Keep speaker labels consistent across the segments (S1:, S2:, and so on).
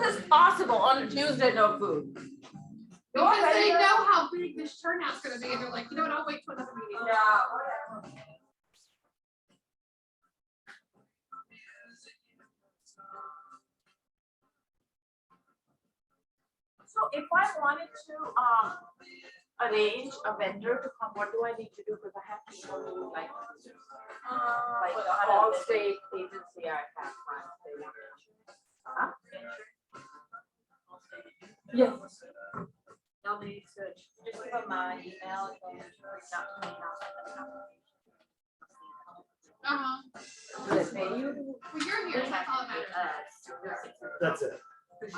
S1: is this possible on a Tuesday, no food?
S2: Because they know how big this turnout's gonna be, and they're like, you know what, I'll wait till another meeting.
S1: Yeah, whatever. So if I wanted to arrange a vendor to come, what do I need to do? Because I have to show you like all state agency I have. Huh? Yes.
S3: They'll need to just give them my email and they'll reach out to me. And I'll send them
S1: Do they pay you?
S2: Well, you're here, that's all that matters.
S4: That's it.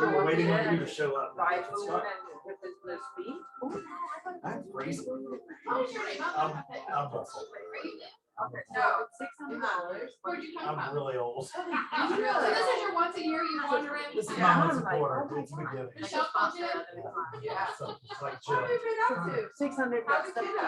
S4: We're waiting on you to show up.
S1: By food and with this fee?
S4: I'm crazy.
S2: Oh, sure, name, I'll look at it.
S4: I'm busted.
S2: Where you live?
S1: No, $600.
S2: Where'd you come
S4: I'm
S2: from?
S4: really old.
S2: So this is your once a year, you wander in?
S4: This is
S1: Yeah.
S4: my once a quarter. It's a beginning.
S2: Michelle called you?
S1: Yeah.
S4: So it's like
S1: What have
S4: Jill.
S1: you been up to? 600
S3: How
S1: bucks.
S3: did you do?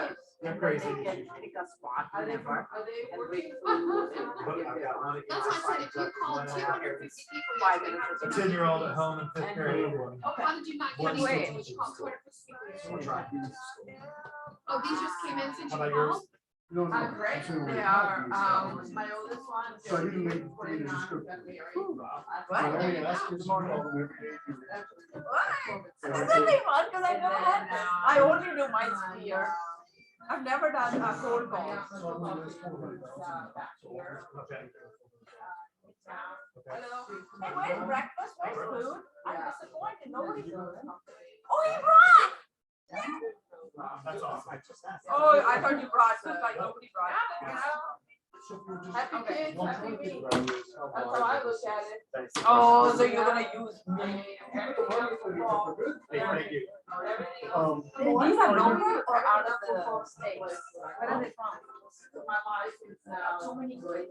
S4: You're crazy.
S1: They can pick a spot whenever.
S3: Are they
S1: And
S3: working?
S1: bring food and
S4: But
S1: give
S4: I've
S1: you-
S4: got money.
S2: That's why I said if you called 250 people.
S1: Five
S2: yesterday,
S1: minutes.
S2: how
S4: A
S2: did you
S4: 10-year-old
S2: not
S4: at home in fifth
S1: And
S4: grade.
S2: Why did you not
S4: One
S2: get
S1: way.
S2: it? You called 250 people.
S4: We're trying.
S2: Oh, these just came in since
S4: How
S2: you
S4: about yours?
S2: called?
S1: Great. They are, my oldest one.
S5: So I didn't make-
S1: What? It's really fun because I never had, I only do my sphere. I've never done a cold call.
S4: Okay.
S1: Hello. Hey, where's breakfast? Where's food? I'm disappointed. Nobody. Oh, you brought.
S4: That's awesome. I just asked.
S1: Oh, I thought you brought, so it's like nobody brought. Happy
S4: Okay.
S1: kids, happy me.
S5: That's
S1: That's how I look at it.
S4: Thanks.
S1: Oh, so you're gonna use me.
S4: Hey, thank you.
S1: These are local or out of the states? Where are they from? So many good.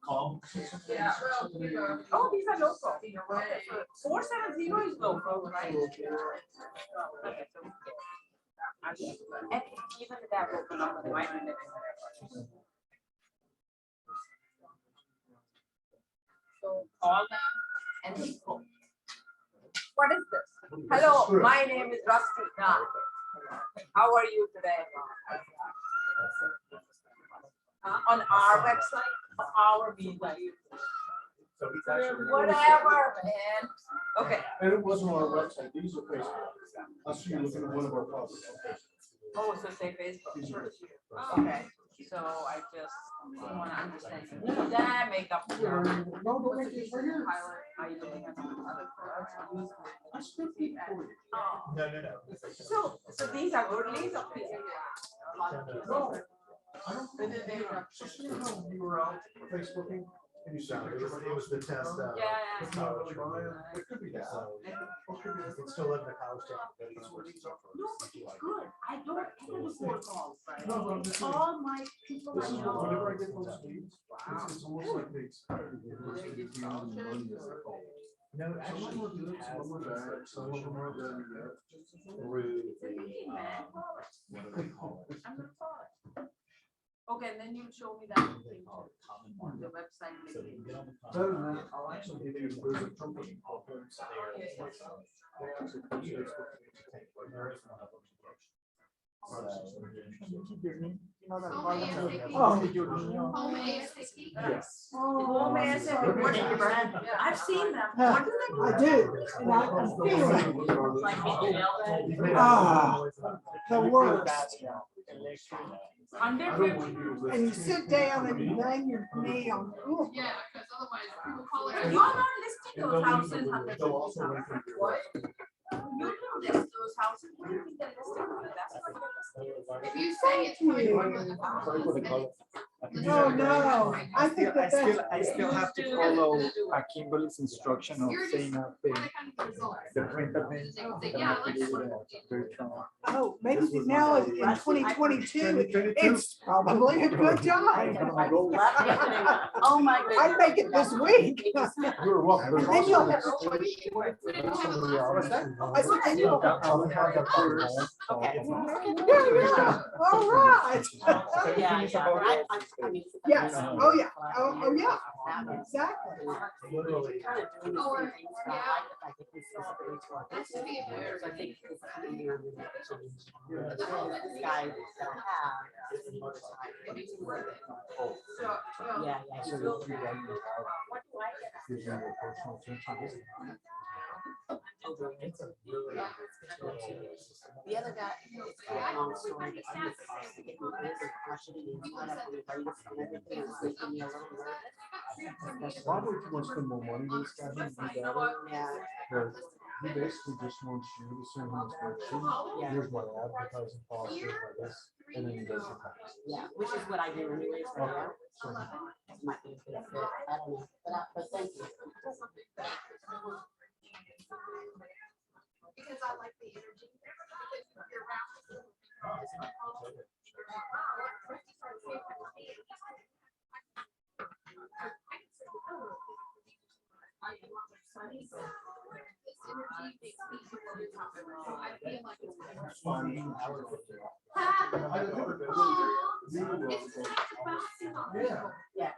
S4: Calm.
S1: Yeah. Oh, these are local. 470 is local, right? Okay, so- And even that local number, they might be different. So call them and they call. What is this? Hello, my name is Rusty Nath. How are you today? On our website, our media.
S4: So he's actually.
S1: Whatever, man. Okay.
S5: And it wasn't on our website, these are Facebook. I'll see you looking at one of our properties.
S1: Oh, so say Facebook.
S5: These are.
S1: Okay, so I just want to understand. That makeup.
S5: No, don't make this right here.
S1: Are you looking at some other products?
S5: I spent it for you.
S1: Oh,
S4: No.
S1: so these are good leads or these?
S5: No, I don't. So see how you were out Facebooking and you said.
S4: It was the test.
S1: Yeah.
S4: College.
S5: It could be that.
S4: So,
S5: It could be
S4: you can still live in a college town. but it's
S1: No, it's good. I don't ever do cold calls.
S5: No, but I'm just saying,
S1: All my people
S5: this
S1: I
S5: is
S1: know.
S5: whenever I get those leads, it's almost like they expect you to
S4: No,
S5: Some of
S4: actually,
S5: them are good,
S4: he
S5: some
S4: has
S5: of them are bad, some of them are bad yet.
S4: through
S1: Hey, man, call it.
S4: what do they call it?
S1: I'm gonna call it. Okay, and then you show me that thing
S4: They call it common
S1: on the
S4: market.
S1: website.
S4: So you can get on the
S5: Better
S4: common
S5: than
S4: market.
S5: that, I'll actually give you, there's a company called.
S4: There is one of them.
S5: They actually put you Facebook.
S4: There is one of them. So,
S2: Home ASAP.
S5: Yes.
S1: Home ASAP, what is the brand? I've seen them. What do they
S6: I
S1: call?
S6: do, and I'm feeling the worst.
S1: 150.
S6: And you sit down and you bang your knee on. Ooh.
S2: Yeah, because otherwise people call it.
S1: You're not listing those houses in 150,000.
S5: What?
S1: You don't list those houses. What do you think they're listed for? That's what they're listed.
S2: If you say it's 24 million dollars.
S6: Oh, no, I think that that's.
S7: I still have to follow Kimberly's instruction of saying up the printer name.
S2: They would say, yeah, I like that one.
S6: Oh, maybe now in 2022, it's probably a good time.
S3: Oh, my goodness.
S6: I'd make it this week.
S5: You're welcome.
S6: And then you'll have,
S2: We didn't have it last time.
S6: I said, then you'll.
S3: Okay.
S6: Yeah, all right.
S3: Yeah, yeah. I mean,
S6: Yes, oh, yeah, oh, yeah. Exactly.
S5: Literally.
S2: Or, yeah. That's to be fair.
S8: I think it's coming here.
S5: Yeah,
S8: The this guy that I have is in motorcycle.
S2: It makes it worth it.
S8: Yeah, yeah.
S5: So
S8: he's
S5: if
S8: real
S5: you
S8: good.
S5: like your dog, gives you more personal attention. It's a really.
S8: The other guy, it's a long story, but I'm just supposed to get my kids and crushing it inside up on the latest and everything. It's making me a little nervous.
S5: Probably if you want to spend more money with this guy, he'd be better.
S8: Yeah,
S5: But he basically just wants you to send him his spreadsheet. Here's my advertising policy like this, and then he does the tax.
S8: yeah, which is what I do anyways. Right now.
S5: So
S8: It might be a good fit. I don't know, but thank you.
S2: Because I like the energy. Because you're around. This energy makes me feel good. So I feel like it's good.
S5: it's fine.
S2: It's such a bouncing on
S5: Yeah.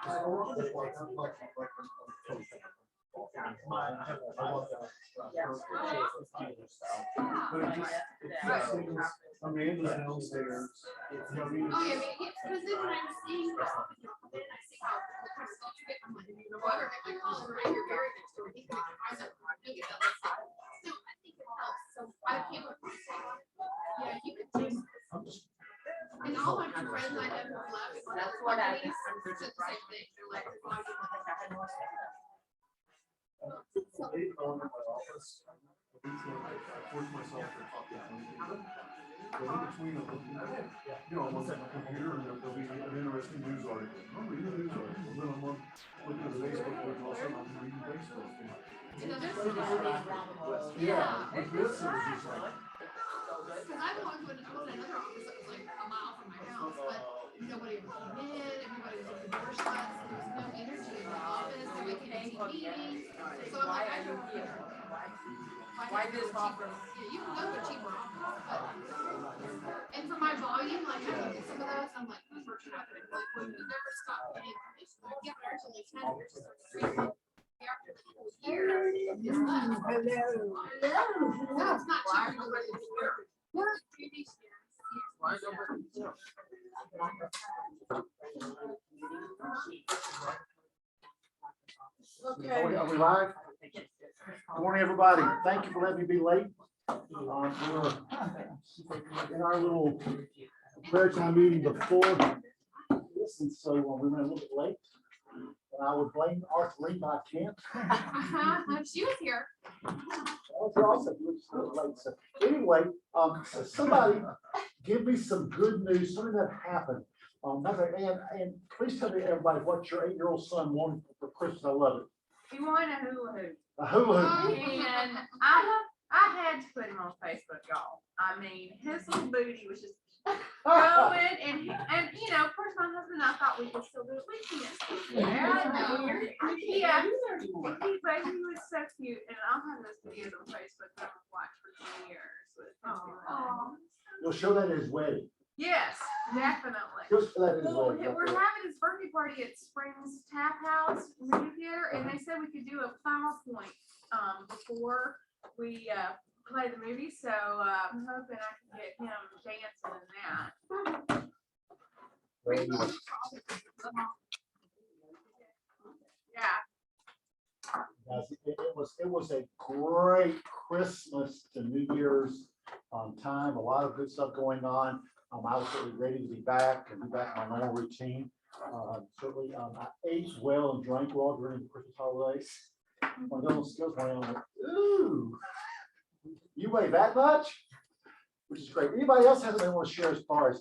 S2: people.
S8: Yeah.
S5: But it just, Amanda's downstairs. You know what I mean?
S2: Oh, yeah, because then when I'm seeing this, then I see how the crystal fit, I'm like, whoever I call him, right, you're very next door, he's gonna find that, he'll get that list. So I think it helps, so I came up with saying, yeah, you could take, and all my friends I ever left,
S3: That's what I-
S2: companies said the same thing, they're like, "Why do you want that?"
S5: They go into my office. I force myself to talk to them. But in between them, you know, I'm on the computer and there'll be an interesting news article. I'm reading the news article, and then I'm on, looking at the Facebook page, and all of a sudden I'm reading Facebook.
S2: And then there's
S5: Yeah, with this, it was just like,
S2: because I've always wanted to go to another office that was like a mile from my house, but nobody ever came in, everybody was looking door shut, there was no energy in the office, so they can't take meetings. So I'm like, I don't care.
S1: Why this offer?
S2: Yeah, you can go to a cheaper office, but, and for my volume, like, I look at some of those, I'm like, who's working out there? Like, well, you never stop paying commission. Like, yeah, but ours only 10, yours is 3. After the whole year, it's less.
S6: Hello.
S2: So it's not cheaper to live here. We're previous years.
S9: Are we live? Good morning, everybody. Thank you for letting me be late. We're in our little prayer time meeting before this, and so we went a little bit late. And I would blame Arthur, but I can't.
S2: She was here.
S9: That's awesome. We're just a little late. So anyway, somebody give me some good news, something that happened. And please tell me, everybody, what your 8-year-old son wanted for Christmas. I love it.
S1: He wanted a hula hoop.
S9: A hula hoop.
S1: And I had to put him on Facebook, y'all. I mean, his little booty was just going and you know, of course, my husband and I thought we could still do it. We can't. Yeah, but he was so cute, and I'll have those videos on Facebook that I've watched for 2 years. Oh.
S9: You'll show that at his wedding.
S1: Yes, definitely.
S9: Just for that at his
S1: Well,
S9: wedding.
S1: we're having his birthday party at Springs Tap House movie theater, and they said we could do a PowerPoint before we play the movie. So I'm hoping I can get him dancing in that.
S9: Very nice.
S1: Yeah.
S9: Guys, it was a great Christmas to New Year's time. A lot of good stuff going on. I was certainly ready to be back and be back in my normal routine. Certainly, I ate well and drank well during the Christmas holidays. One of those skills went on, like, ooh, you weigh that much? Which is great. Anybody else has anything want to share as far as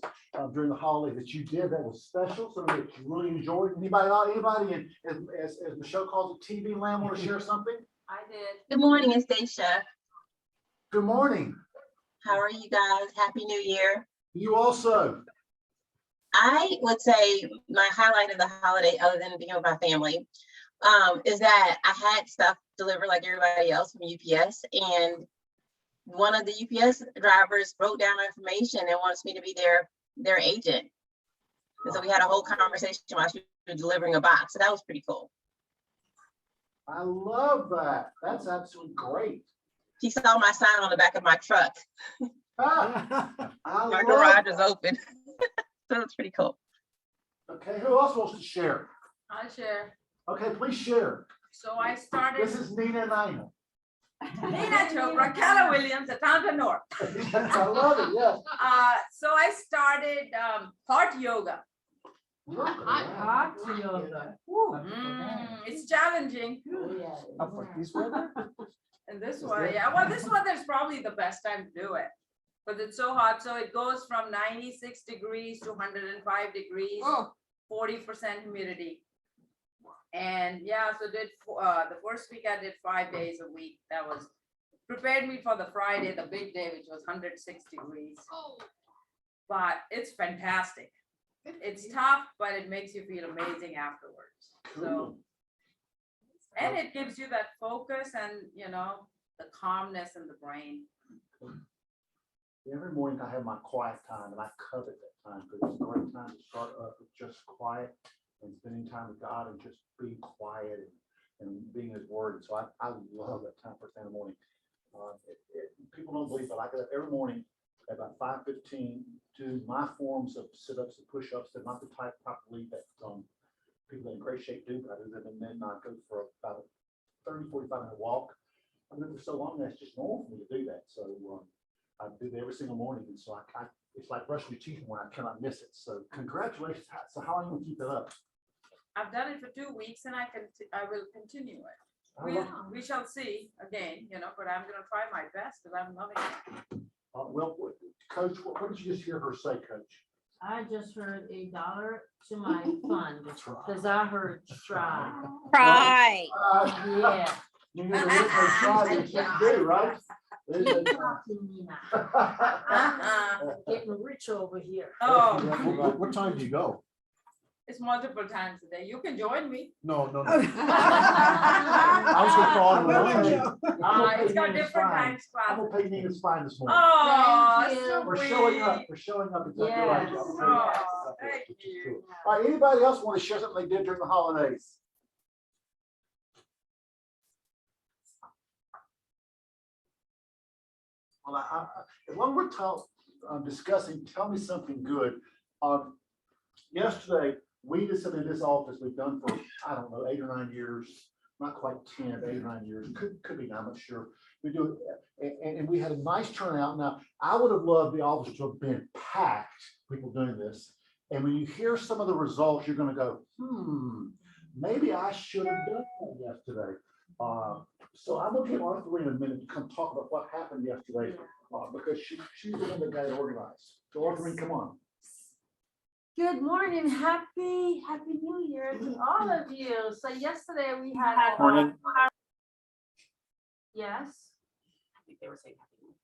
S9: during the holiday that you did that was special, something that you really enjoyed? Anybody, and as Michelle calls it, TV land, want to share something?
S3: I did.
S10: Good morning, it's Daisha.
S9: Good morning.
S10: How are you guys? Happy New Year.
S9: You also.
S10: I would say my highlight of the holiday, other than being with my family, is that I had stuff delivered like everybody else from UPS, and one of the UPS drivers wrote down my information and wants me to be their agent. And so we had a whole conversation while she was delivering a box. So that was pretty cool.
S9: I love that. That's absolutely great.
S10: She saw my sign on the back of my truck.
S9: Ah, I
S10: My
S9: love
S10: garage is
S9: that.
S10: open. So it's pretty cool.
S9: Okay, who else wants to share?
S1: I'll share.
S9: Okay, please share.
S1: So I started,
S9: This is Nina Nina.
S1: Nina Chopra, Keller Williams, Atlanta North.
S9: I love it, yes.
S1: So I started heart yoga.
S8: Hot yoga.
S1: It's challenging.
S7: Up for this weather?
S1: And this one, yeah, well, this weather is probably the best time to do it. Because it's so hot, so it goes from 96 degrees to 105 degrees, 40% humidity. And yeah, so did the first week I did 5 days a week. That was prepared me for the Friday, the big day, which was 106 degrees.
S2: Oh,
S1: But it's fantastic. It's tough, but it makes you feel amazing afterwards. So, and it gives you that focus and, you know, the calmness in the brain.
S9: Every morning I have my quiet time and I covet that time because it's a great time to start up with just quiet and spending time with God and just being quiet and being in His Word. So I love that time first thing in the morning. People don't believe, but I get up every morning at about 5:15, do my forms of sit-ups and push-ups. They're not the type probably that people in great shape do, but I do them, and then I go for about a 30-45 minute walk. I've been for so long that it's just normal for me to do that. So I do that every single morning, and so I it's like brushing your teeth when I cannot miss it. So congratulations. So how are you gonna keep it up?
S1: I've done it for 2 weeks and I will continue it. We shall see again, you know, but I'm gonna try my best because I'm loving it.
S9: Well, Coach, what did you just hear her say, Coach?
S8: I just heard $1 to my fund, because I heard try.
S10: Right.
S8: Yeah.
S9: You need to look for try, you should do, right?
S8: Getting rich over here.
S1: Oh,
S5: What time do you go?
S1: it's multiple times a day. You can join me.
S5: No.
S6: I
S5: was gonna call
S6: I'm willing to.
S1: It's got different time
S9: I'm
S1: spots.
S9: gonna pay Nina's fine this morning.
S1: Oh,
S8: Thank you.
S1: so
S9: We're showing up,
S1: sweet.
S9: we're showing up exactly right.
S8: Yes.
S9: I'll pay
S1: Oh,
S9: you.
S1: thank
S9: Which is
S1: you.
S9: cool. All right, anybody else want to share something they did during the holidays? Well, as long as we're discussing, tell me something good. Yesterday, we just sat in this office, we've done for, I don't know, 8 or 9 years, not quite 10, 8 or 9 years, could be, I'm not sure. We do it, and we had a nice turnout. Now, I would have loved the office to have been packed, people doing this. And when you hear some of the results, you're gonna go, maybe I should have done that yesterday. So I'm gonna get Arthur in a minute to come talk about what happened yesterday, because she's the one that got it organized. So Arthur, come on.
S8: Good morning, happy New Year to all of you. So yesterday we had.
S7: Morning.
S8: Yes.
S10: I think they were saying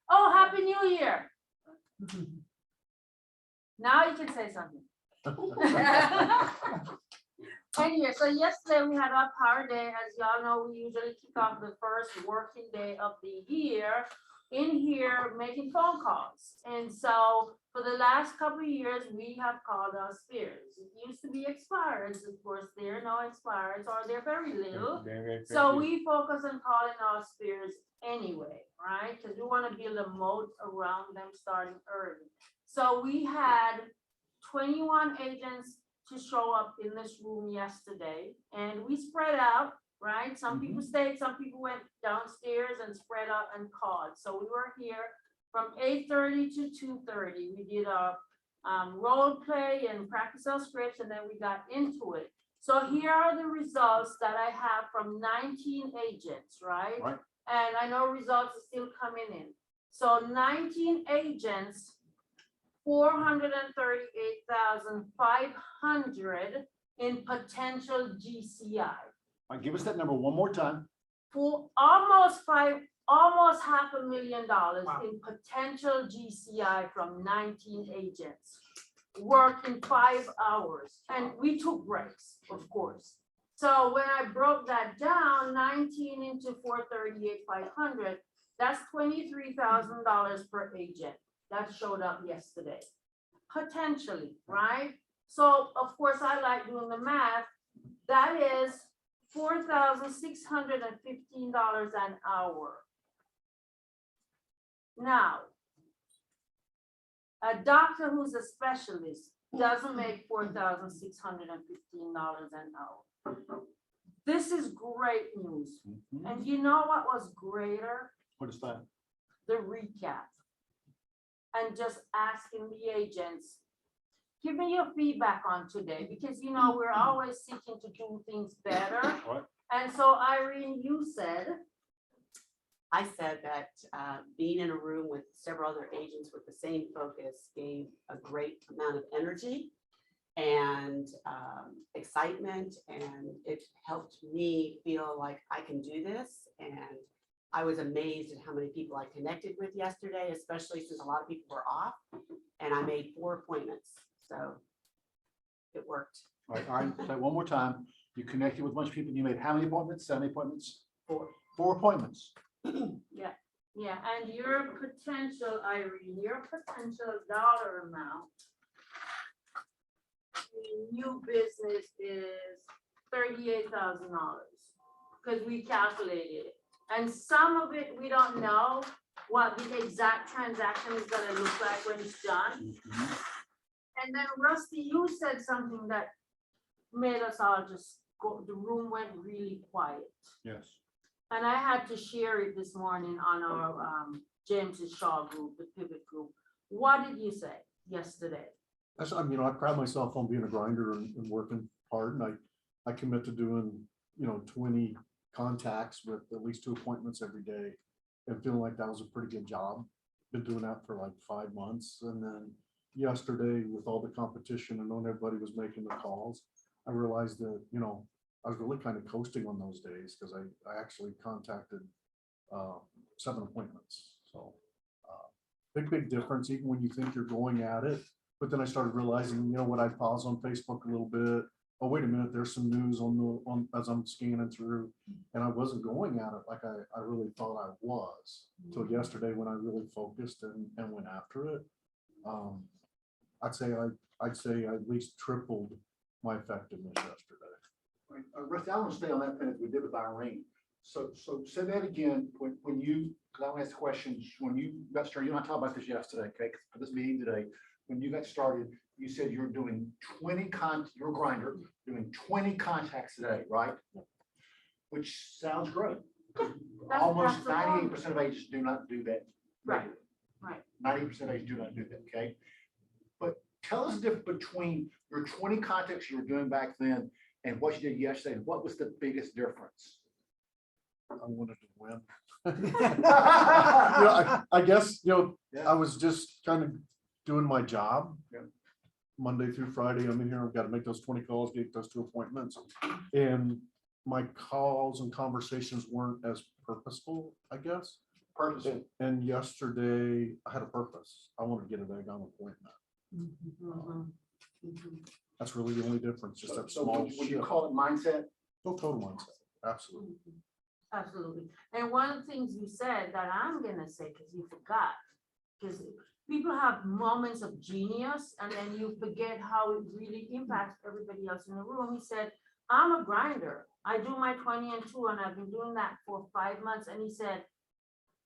S8: Oh, Happy New Year. Now you can say something. Anyway, so yesterday we had our Power Day. As y'all know, we usually kick off the first working day of the year in here making phone calls. And so for the last couple of years, we have called our spirits. It used to be expireds, of course, there are no expireds, or they're very little. So we focus on calling our spirits anyway, right? Because we want to build a moat around them starting early. So we had 21 agents to show up in this room yesterday, and we spread out, right? Some people stayed, some people went downstairs and spread out and called. So we were here from 8:30 to 2:30. We did a role play and practice our scripts, and then we got into it. So here are the results that I have from 19 agents, right?
S9: Right.
S8: And I know results are still coming in. So 19 agents, 438,500 in potential GCI.
S9: All right, give us that number one more time.
S8: For almost $500,000 in potential GCI from 19 agents. Working 5 hours, and we took breaks, of course. So when I broke that down, 19 into 438,500, that's $23,000 per agent. That showed up yesterday, potentially, right? So of course I like doing the math. That is $4,615 an hour. Now, a doctor who's a specialist doesn't make $4,615 an hour. This is great news. And you know what was greater?
S9: What is that?
S8: The recap. And just asking the agents, give me your feedback on today, because you know, we're always seeking to do things better.
S9: Right.
S8: And so Irene, you said,
S1: I said that being in a room with several other agents with the same focus gave a great amount of energy and excitement, and it helped me feel like I can do this. And I was amazed at how many people I connected with yesterday, especially since a lot of people were off, and I made 4 appointments, so it worked.
S9: All right, say it one more time. You connected with a bunch of people. You made how many appointments? 7 appointments? 4 appointments.
S8: yeah, and your potential, Irene, your potential dollar amount in new business is $38,000, because we calculated it. And some of it, we don't know what the exact transaction is gonna look like when it's done. And then Rusty, you said something that made us all just go, the room went really quiet.
S9: Yes.
S8: And I had to share it this morning on our James's Shaw group, the pivot group. What did you say yesterday?
S5: I mean, I pride myself on being a grinder and working hard, and I commit to doing, 20 contacts with at least 2 appointments every day, and feeling like that was a pretty good job. Been doing that for like 5 months, and then yesterday with all the competition and knowing everybody was making the calls, I realized that, I was really kind of coasting on those days, because I actually contacted 7 appointments. So big difference, even when you think you're going at it. But then I started realizing, what, I pause on Facebook a little bit. Oh, wait a minute, there's some news on as I'm scanning through, and I wasn't going at it like I really thought I was till yesterday, when I really focused and went after it. I'd say I at least tripled my effectiveness yesterday.
S9: Right. Rusty, I want to stay on that thing as we did with Irene. So say that again, when you, because I'll ask questions, when you got started, you and I talked about this yesterday, okay, for this meeting today. When you got started, you said you're doing 20 you're a grinder, doing 20 contacts a day, right? Which sounds great. Almost 98% of agents do not do that.
S8: Right.
S9: 90% of agents do not do that, okay? But tell us the difference between your 20 contacts you were doing back then and what you did yesterday. And what was the biggest difference?
S5: I wanted to win. I guess, I was just kind of doing my job.
S9: Yeah.
S5: Monday through Friday, I'm in here, I've got to make those 20 calls, get those 2 appointments. And my calls and conversations weren't as purposeful, I guess.
S9: Purposeful.
S5: And yesterday I had a purpose. I want to get a daggone appointment. That's really the only difference, just that
S9: So
S5: small
S9: would you
S5: shift.
S9: call it mindset?
S5: Oh, total mindset, absolutely.
S8: Absolutely. And one of the things you said that I'm gonna say, because you forgot, because people have moments of genius and then you forget how it really impacts everybody else in the room. He said, I'm a grinder. I do my 20 and 2, and I've been doing that for 5 months. And he said,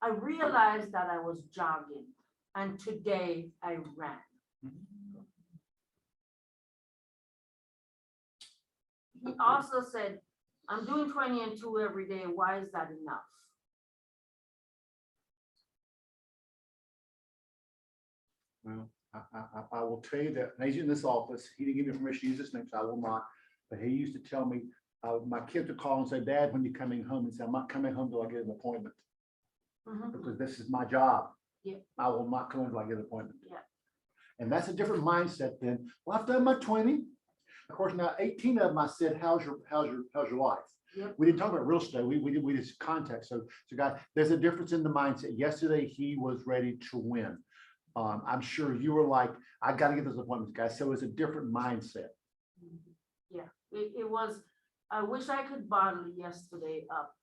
S8: I realized that I was jogging, and today I ran. He also said, I'm doing 20 and 2 every day. Why is that enough?
S9: Well, I will tell you that an agent in this office, he didn't give me permission to use this name, so I will not. But he used to tell me, my kids would call and say, Dad, when you coming home? And say, I'm not coming home till I get an appointment, because this is my job.
S8: Yeah.
S9: I will not come until I get an appointment.
S8: Yeah.
S9: And that's a different mindset than, well, I've done my 20. Of course, now 18 of them, I said, how's your life?
S8: Yep.
S9: We didn't talk about real estate. We just context. So guys, there's a difference in the mindset. Yesterday, he was ready to win. I'm sure you were like, I got to get those appointments, guys. So it's a different mindset.
S8: Yeah, it was, I wish I could bottle yesterday up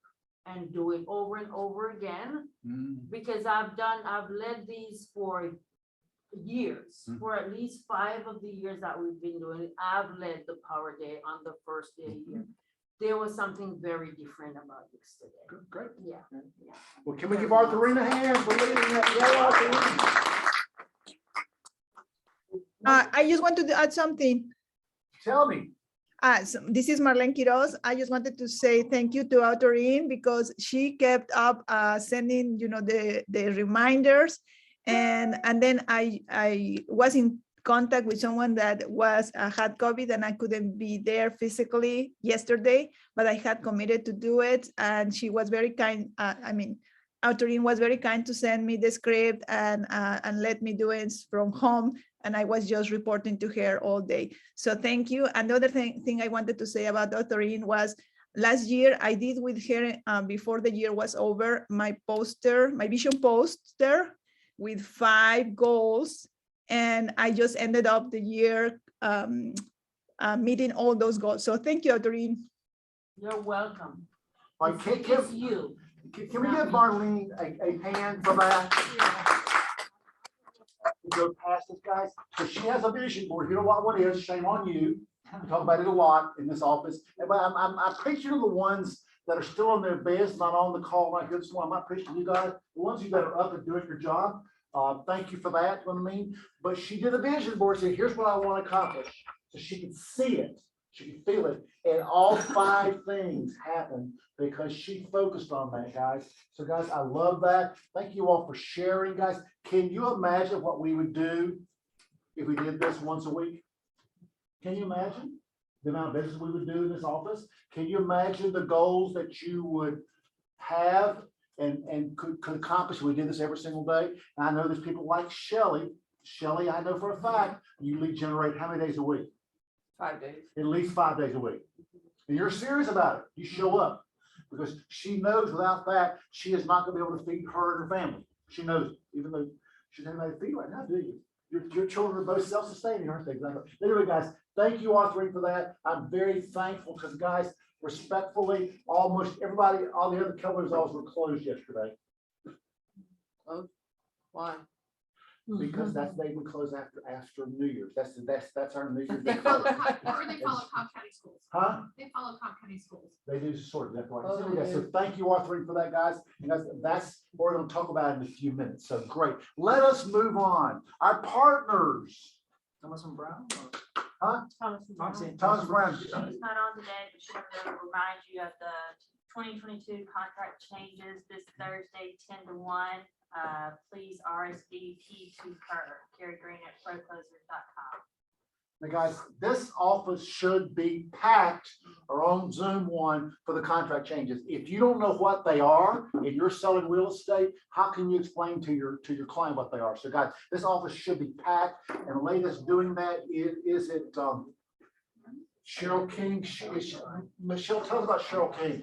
S8: and do it over and over again, because I've led these for years, for at least 5 of the years that we've been doing it. I've led the Power Day on the first day here. there was something very different about yesterday.
S9: Great.
S8: Yeah.
S9: Well, can we give Arthurine a hand for leading that?
S6: I just wanted to add something.
S9: Tell me.
S6: So this is Marlene Quiroz. I just wanted to say thank you to Autorine because she kept up sending, the reminders. And then I was in contact with someone that had COVID and I couldn't be there physically yesterday, but I had committed to do it. And she was very kind. Autorine was very kind to send me the script and let me do it from home. And I was just reporting to her all day. So thank you. And the other thing I wanted to say about Autorine was last year I did with her before the year was over, my vision poster with 5 goals. And I just ended up the year meeting all those goals. So thank you, Autorine.
S8: You're welcome.
S9: Like,
S8: It's you.
S9: Can we give Marlene a hand for that? Go past this, guys. So she has a vision board. You know what one is? Shame on you. We talk about it a lot in this office. But I'm preaching to the ones that are still in their beds, not on the call like this one. I'm not preaching to you guys. The ones you that are up and doing your job. Thank you for that. You know what I mean? But she did a vision board. Said, here's what I want to accomplish. So she could see it. She could feel it. And all 5 things happened because she focused on that, guys. So, guys, I love that. Thank you all for sharing, guys. Can you imagine what we would do if we did this once a week? Can you imagine the amount of business we would do in this office? Can you imagine the goals that you would have and could accomplish if we did this every single day? And I know there's people like Shelley. Shelley, I know for a fact, you lead generate how many days a week?
S1: 5 days.
S9: At least 5 days a week. And you're serious about it. You show up because she knows without that, she is not going to be able to feed her and her family. She knows it, even though she doesn't have to feed right now, do you? Your children are both self-sustaining, aren't they? Anyway, guys, thank you, Arthurine, for that. I'm very thankful because, guys, respectfully, almost everybody, all the other colors offices were closed yesterday.
S1: Oh, why?
S9: Because they would close after New Year's. That's our New Year's.
S2: They follow Cobb County Schools.
S9: Huh?
S2: They follow Cobb County Schools.
S9: They do sort of, that's right.
S1: Oh,
S9: So,
S1: they
S9: so
S1: do.
S9: thank you, Arthurine, for that, guys. And that's what we're going to talk about in a few minutes. So great. Let us move on. Our partners.
S7: Thomas and Brown?
S9: Huh? Thomas Brown.
S3: She's not on today, but she wanted to remind you of the 2022 contract changes this Thursday, 10 to 1. Please RSVP to her, Carrie Green at proclosers.com.
S9: Now, guys, this office should be packed or on Zoom one for the contract changes. If you don't know what they are and you're selling real estate, how can you explain to your client what they are? So, guys, this office should be packed. And the lady that's doing that is it Cheryl King? Michelle, tell us about Cheryl King.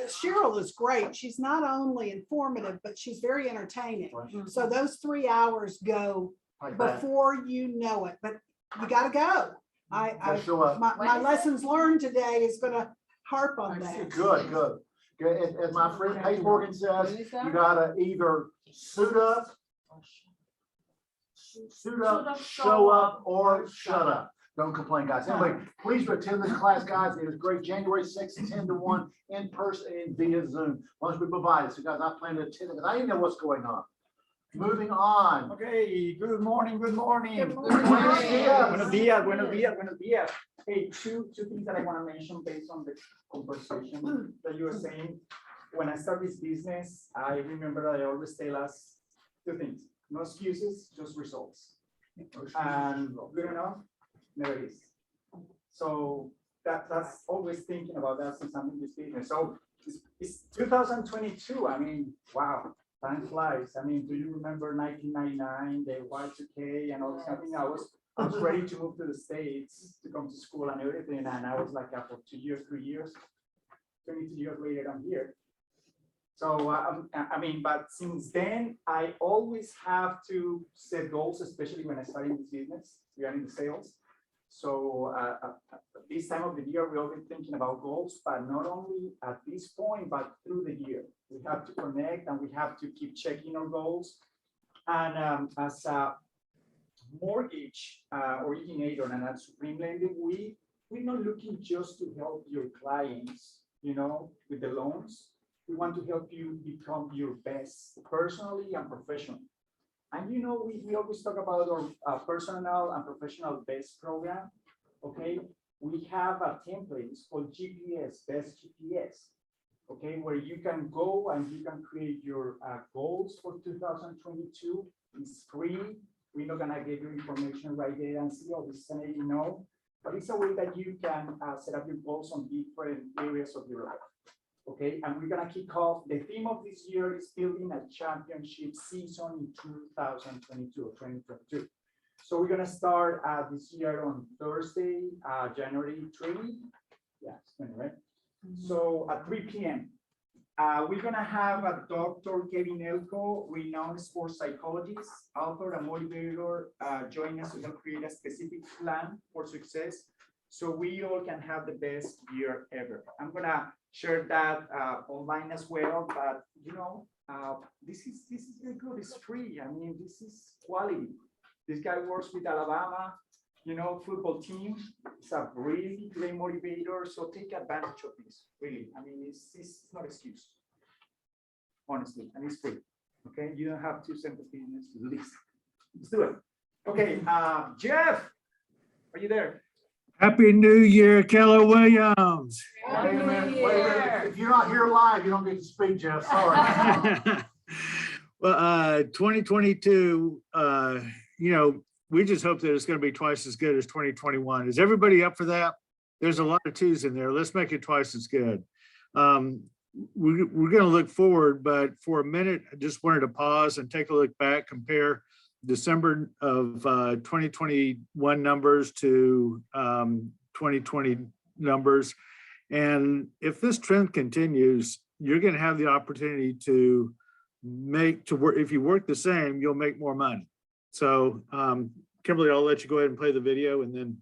S6: Cheryl is great. She's not only informative, but she's very entertaining.
S9: Right.
S6: So those 3 hours go
S9: Like that.
S6: before you know it, but you gotta go.
S9: Gotta show up.
S6: My lessons learned today is gonna harp on that.
S9: Good. As my friend Paige Morgan says, you gotta either suit up, show up, or shut up. Don't complain, guys. Anyway, please attend this class, guys. It is great. January 6th, 10 to 1 in person and via Zoom. Once we provide it. So, guys, I plan to attend it because I didn't know what's going on. Moving on.
S7: Okay, good morning.
S6: Good morning.
S7: Buenos días. Hey, two things that I want to mention based on the conversation that you were saying. When I start this business, I remember that I always tell us 2 things. No excuses, just results. And good enough never is. So that's always thinking about that since I'm in this business. So it's 2022. I mean, wow, time flies. I mean, do you remember 1999, the Y2K and all this kind of thing? I was ready to move to the States to come to school and everything. And I was like, after 2 years, 3 years, 22 years later, I'm here. So, I mean, but since then, I always have to set goals, especially when I started this business, we are in the sales. So this time of the year, we're always thinking about goals, but not only at this point, but through the year. We have to connect and we have to keep checking our goals. And as a mortgage originator and at Supreme Lending, we we're not looking just to help your clients, with the loans. We want to help you become your best personally and professionally. And we always talk about our personal and professional best program. Okay, we have a template called GPS, best GPS. Okay, where you can go and you can create your goals for 2022. It's free. We're not gonna give you information right there and see all this, but it's a way that you can set up your goals on different areas of your life. Okay, and we're gonna kick off. The theme of this year is building a championship season in 2022 or 2022. So we're gonna start this year on Thursday, January 20. Yeah, it's 20, right? So at 3 p.m. We're gonna have Dr. Kevin Elko, renowned sports psychologist, author, and motivator, join us to help create a specific plan for success, so we all can have the best year ever. I'm gonna share that online as well, but this is very good. It's free. I mean, this is quality. This guy works with Alabama, football team. It's a really great motivator. So take advantage of this. Really, I mean, it's not an excuse, honestly, and it's free. Okay, you don't have to send the business to do this. Let's do it. Okay, Jeff, are you there?
S11: Happy New Year, Keller Williams.
S9: Wait a minute. If you're not here live, you don't get to speak, Jeff. Sorry.
S11: Well, 2022, we just hope that it's going to be twice as good as 2021. Is everybody up for that? There's a lot of twos in there. Let's make it twice as good. We're going to look forward, but for a minute, I just wanted to pause and take a look back, compare December of 2021 numbers to 2020 numbers. And if this trend continues, you're going to have the opportunity to work. If you work the same, you'll make more money. So Kimberly, I'll let you go ahead and play the video and then.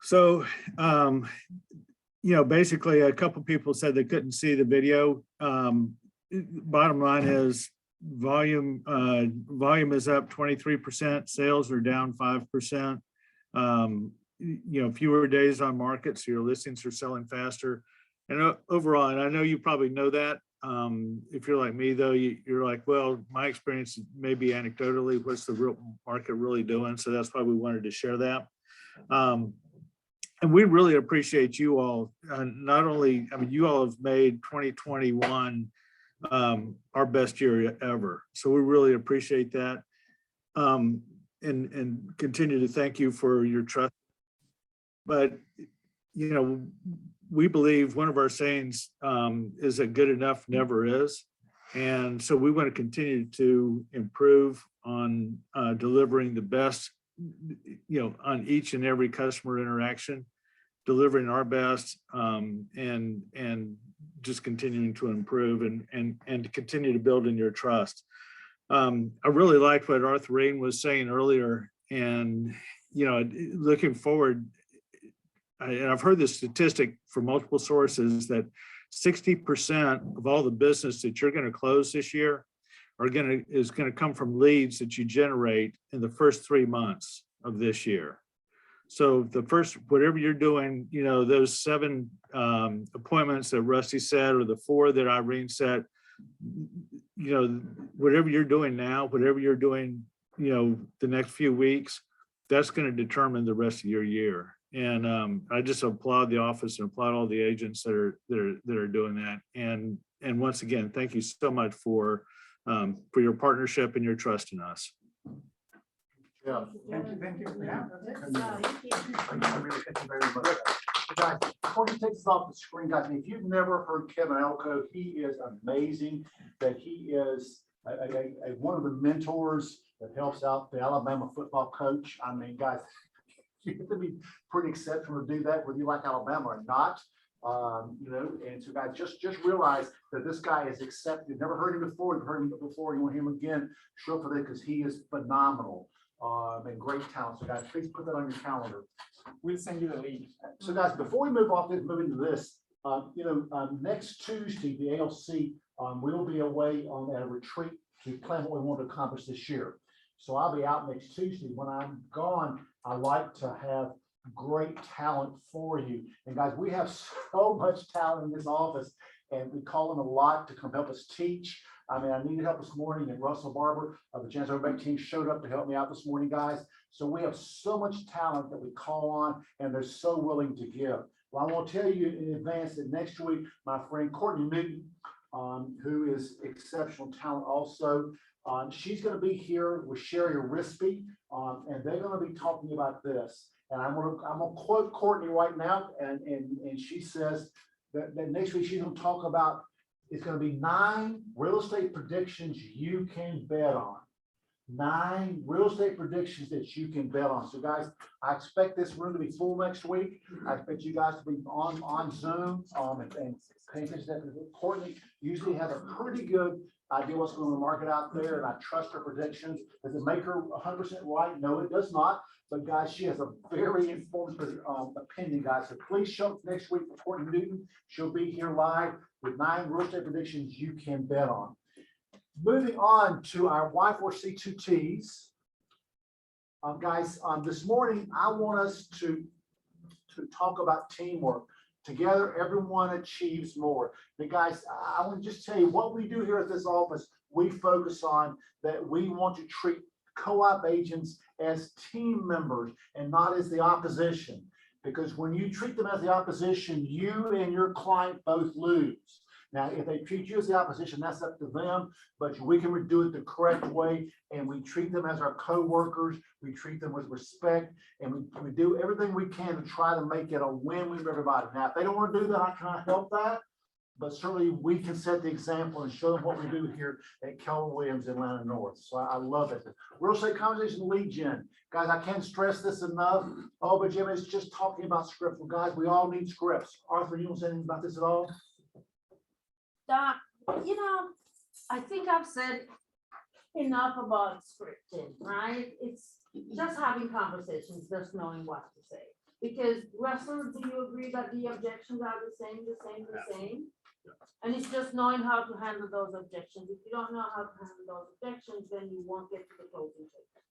S11: So, basically a couple people said they couldn't see the video. Bottom line is volume is up 23%, sales are down 5%. Fewer days on market, so your listings are selling faster. And overall, and I know you probably know that, if you're like me though, you're like, well, my experience may be anecdotally, what's the real market really doing? So that's why we wanted to share that. And we really appreciate you all. Not only, you all have made 2021 our best year ever. So we really appreciate that. And continue to thank you for your trust. But, we believe one of our sayings is that good enough never is. And so we want to continue to improve on delivering the best, on each and every customer interaction, delivering our best, and just continuing to improve and to continue to build in your trust. I really liked what Arthur Rain was saying earlier, and, you know, looking forward, and I've heard this statistic from multiple sources that 60% of all the business that you're going to close this year is going to come from leads that you generate in the first 3 months of this year. So the first, whatever you're doing, you know, those 7 appointments that Rusty said, or the 4 that Irene said, you know, whatever you're doing now, whatever you're doing, you know, the next few weeks, that's going to determine the rest of your year. And I just applaud the office and applaud all the agents that are doing that. And once again, thank you so much for your partnership and your trust in us.
S9: Yeah.
S7: Thank you. Yeah, that's it.
S9: Thank you very much. Guys, before he takes us off the screen, guys, if you've never heard Kevin Elko, he is amazing. That he is one of the mentors that helps out the Alabama football coach. I mean, guys, you have to be pretty exceptional to do that, whether you like Alabama or not. You know, and so guys, just realize that this guy is accepted. Never heard him before. You've heard him before. You want him again? Show up for that because he is phenomenal and great talent. So guys, please put that on your calendar.
S7: We'll send you the link.
S9: So guys, before we move off this, move into this, you know, next Tuesday, the ALC, we'll be away on a retreat to plan what we want to accomplish this year. So I'll be out next Tuesday. When I'm gone, I like to have great talent for you. And guys, we have so much talent in this office, and we call them a lot to come help us teach. I mean, I needed help this morning, and Russell Barber of the Chancellor Bank team showed up to help me out this morning, guys. So we have so much talent that we call on, and they're so willing to give. Well, I want to tell you in advance that next week, my friend Courtney Newton, who is exceptional talent also, she's going to be here with Sherry Rispy, and they're going to be talking about this. And I'm going to quote Courtney right now, and she says that next week she's going to talk about, it's going to be 9 real estate predictions you can bet on. 9 real estate predictions that you can bet on. So guys, I expect this room to be full next week. I expect you guys to be on Zoom and paying attention to that. Courtney usually has a pretty good idea what's going on in the market out there, and I trust her predictions. Does it make her 100% right? No, it does not. But guys, she has a very informed opinion, guys. So please show up next week for Courtney Newton. She'll be here live with 9 real estate predictions you can bet on. Moving on to our Y4C2Ts. Guys, this morning, I want us to talk about teamwork. Together, everyone achieves more. But guys, I want to just tell you what we do here at this office. We focus on that we want to treat co-op agents as team members and not as the opposition. Because when you treat them as the opposition, you and your client both lose. Now, if they treat you as the opposition, that's up to them, but we can do it the correct way, and we treat them as our co-workers, we treat them with respect, and we do everything we can to try to make it a win-win for everybody. Now, if they don't want to do that, I cannot help that, but certainly we can set the example and show them what we do here at Keller Williams, Atlanta North. So I love it. Real estate conversation lead gen. Guys, I can't stress this enough. Oh, but Jim is just talking about scripts. Well, guys, we all need scripts. Arthur, you want to say anything about this at all?
S8: Doc, you know, I think I've said enough about scripting, right? It's just having conversations, just knowing what to say. Because Russell, do you agree that the objections are the same? And it's just knowing how to handle those objections. If you don't know how to handle those objections, then you won't get to the closing table.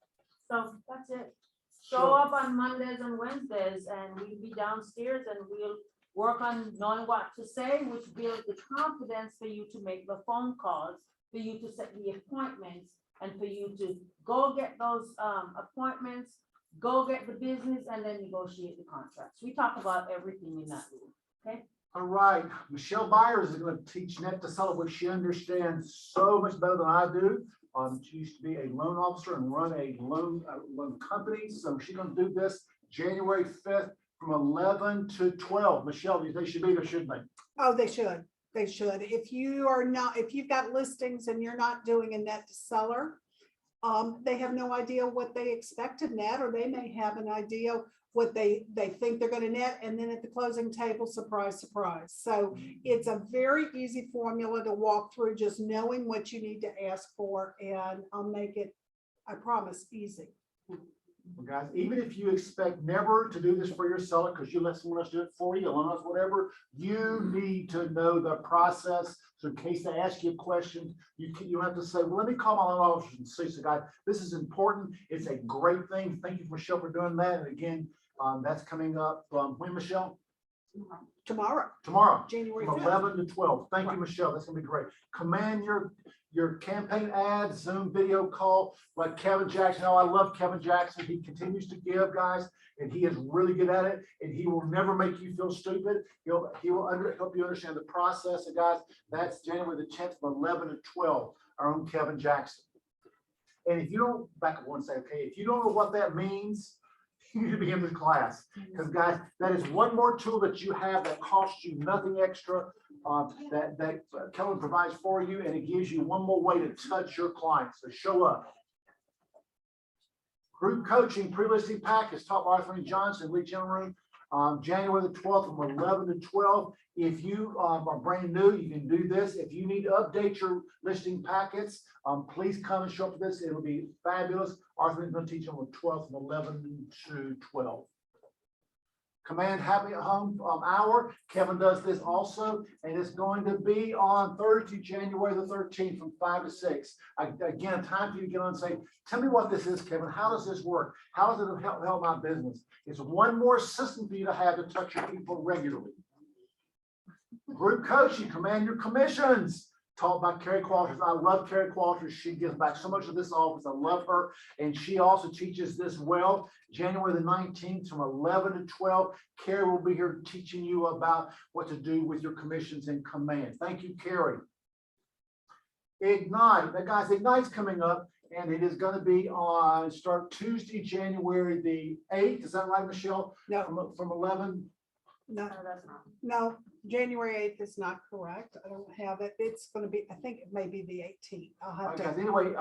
S8: So that's it. Show up on Mondays and Wednesdays, and we'll be downstairs, and we'll work on knowing what to say, which builds the confidence for you to make the phone calls, for you to set the appointments, and for you to go get those appointments, go get the business, and then negotiate the contracts. We talk about everything in that room, okay?
S9: All right, Michelle Byers is going to teach Net to Sell, which she understands so much better than I do. She used to be a loan officer and run a loan company, so she's going to do this January 5th. From 11 to 12. Michelle, they should be there, shouldn't they?
S12: Oh, they should. They should. If you've got listings and you're not doing a net to seller, they have no idea what they expect in that, or they may have an idea what they think they're gonna net, and then at the closing table, surprise, surprise. So it's a very easy formula to walk through, just knowing what you need to ask for, and I'll make it, I promise, easy.
S9: Well, guys, even if you expect never to do this for yourself because you let someone else do it for you, alone, whatever, you need to know the process. So in case they ask you a question, you have to say, well, let me call my loan officer and see. So guys, this is important. It's a great thing. Thank you, Michelle, for doing that. And again, that's coming up, when, Michelle?
S12: Tomorrow,
S9: Tomorrow,
S12: January
S9: from
S12: 5th.
S9: 11 to 12. Thank you, Michelle. That's gonna be great. Command your campaign ads, Zoom video call, like Kevin Jackson. Oh, I love Kevin Jackson. He continues to give, guys, and he is really good at it, and he will never make you feel stupid. He will help you understand the process. And guys, that's January the 10th from 11 to 12, our own Kevin Jackson. And if you don't, back up one second, okay, if you don't know what that means, you need to be in the class. Because guys, that is one more tool that you have that costs you nothing extra, that Kevin provides for you, and it gives you one more way to touch your clients. So show up. Group coaching pre-listing pack is taught by Arthur Johnson, Lee General Room, January the 12th from 11 to 12. If you are brand new, you can do this. If you need to update your listing packets, please come and show up for this. It'll be fabulous. Arthur is going to teach on the 12th from 11 to 12. Command Happy at Home hour. Kevin does this also, and it's going to be on Thursday, January the 13th from 5 to 6. Again, time for you to get on and say, tell me what this is, Kevin. How does this work? How does it help my business? It's one more system for you to have to touch your people regularly. Group coaching, command your commissions, taught by Carrie Qualters. I love Carrie Qualters. She gives back so much of this office. I love her. And she also teaches this well. January the 19th from 11 to 12. Carrie will be here teaching you about what to do with your commissions and command. Thank you, Carrie. Ignite. Now, guys, Ignite's coming up, and it is going to be on start Tuesday, January the 8th. Is that right, Michelle?
S12: No,
S9: From 11.
S12: no,
S3: that's not.
S12: no, January 8th is not correct. I don't have it. It's gonna be, I think it may be the 18th. I'll have
S9: Okay,
S12: to.
S9: anyway,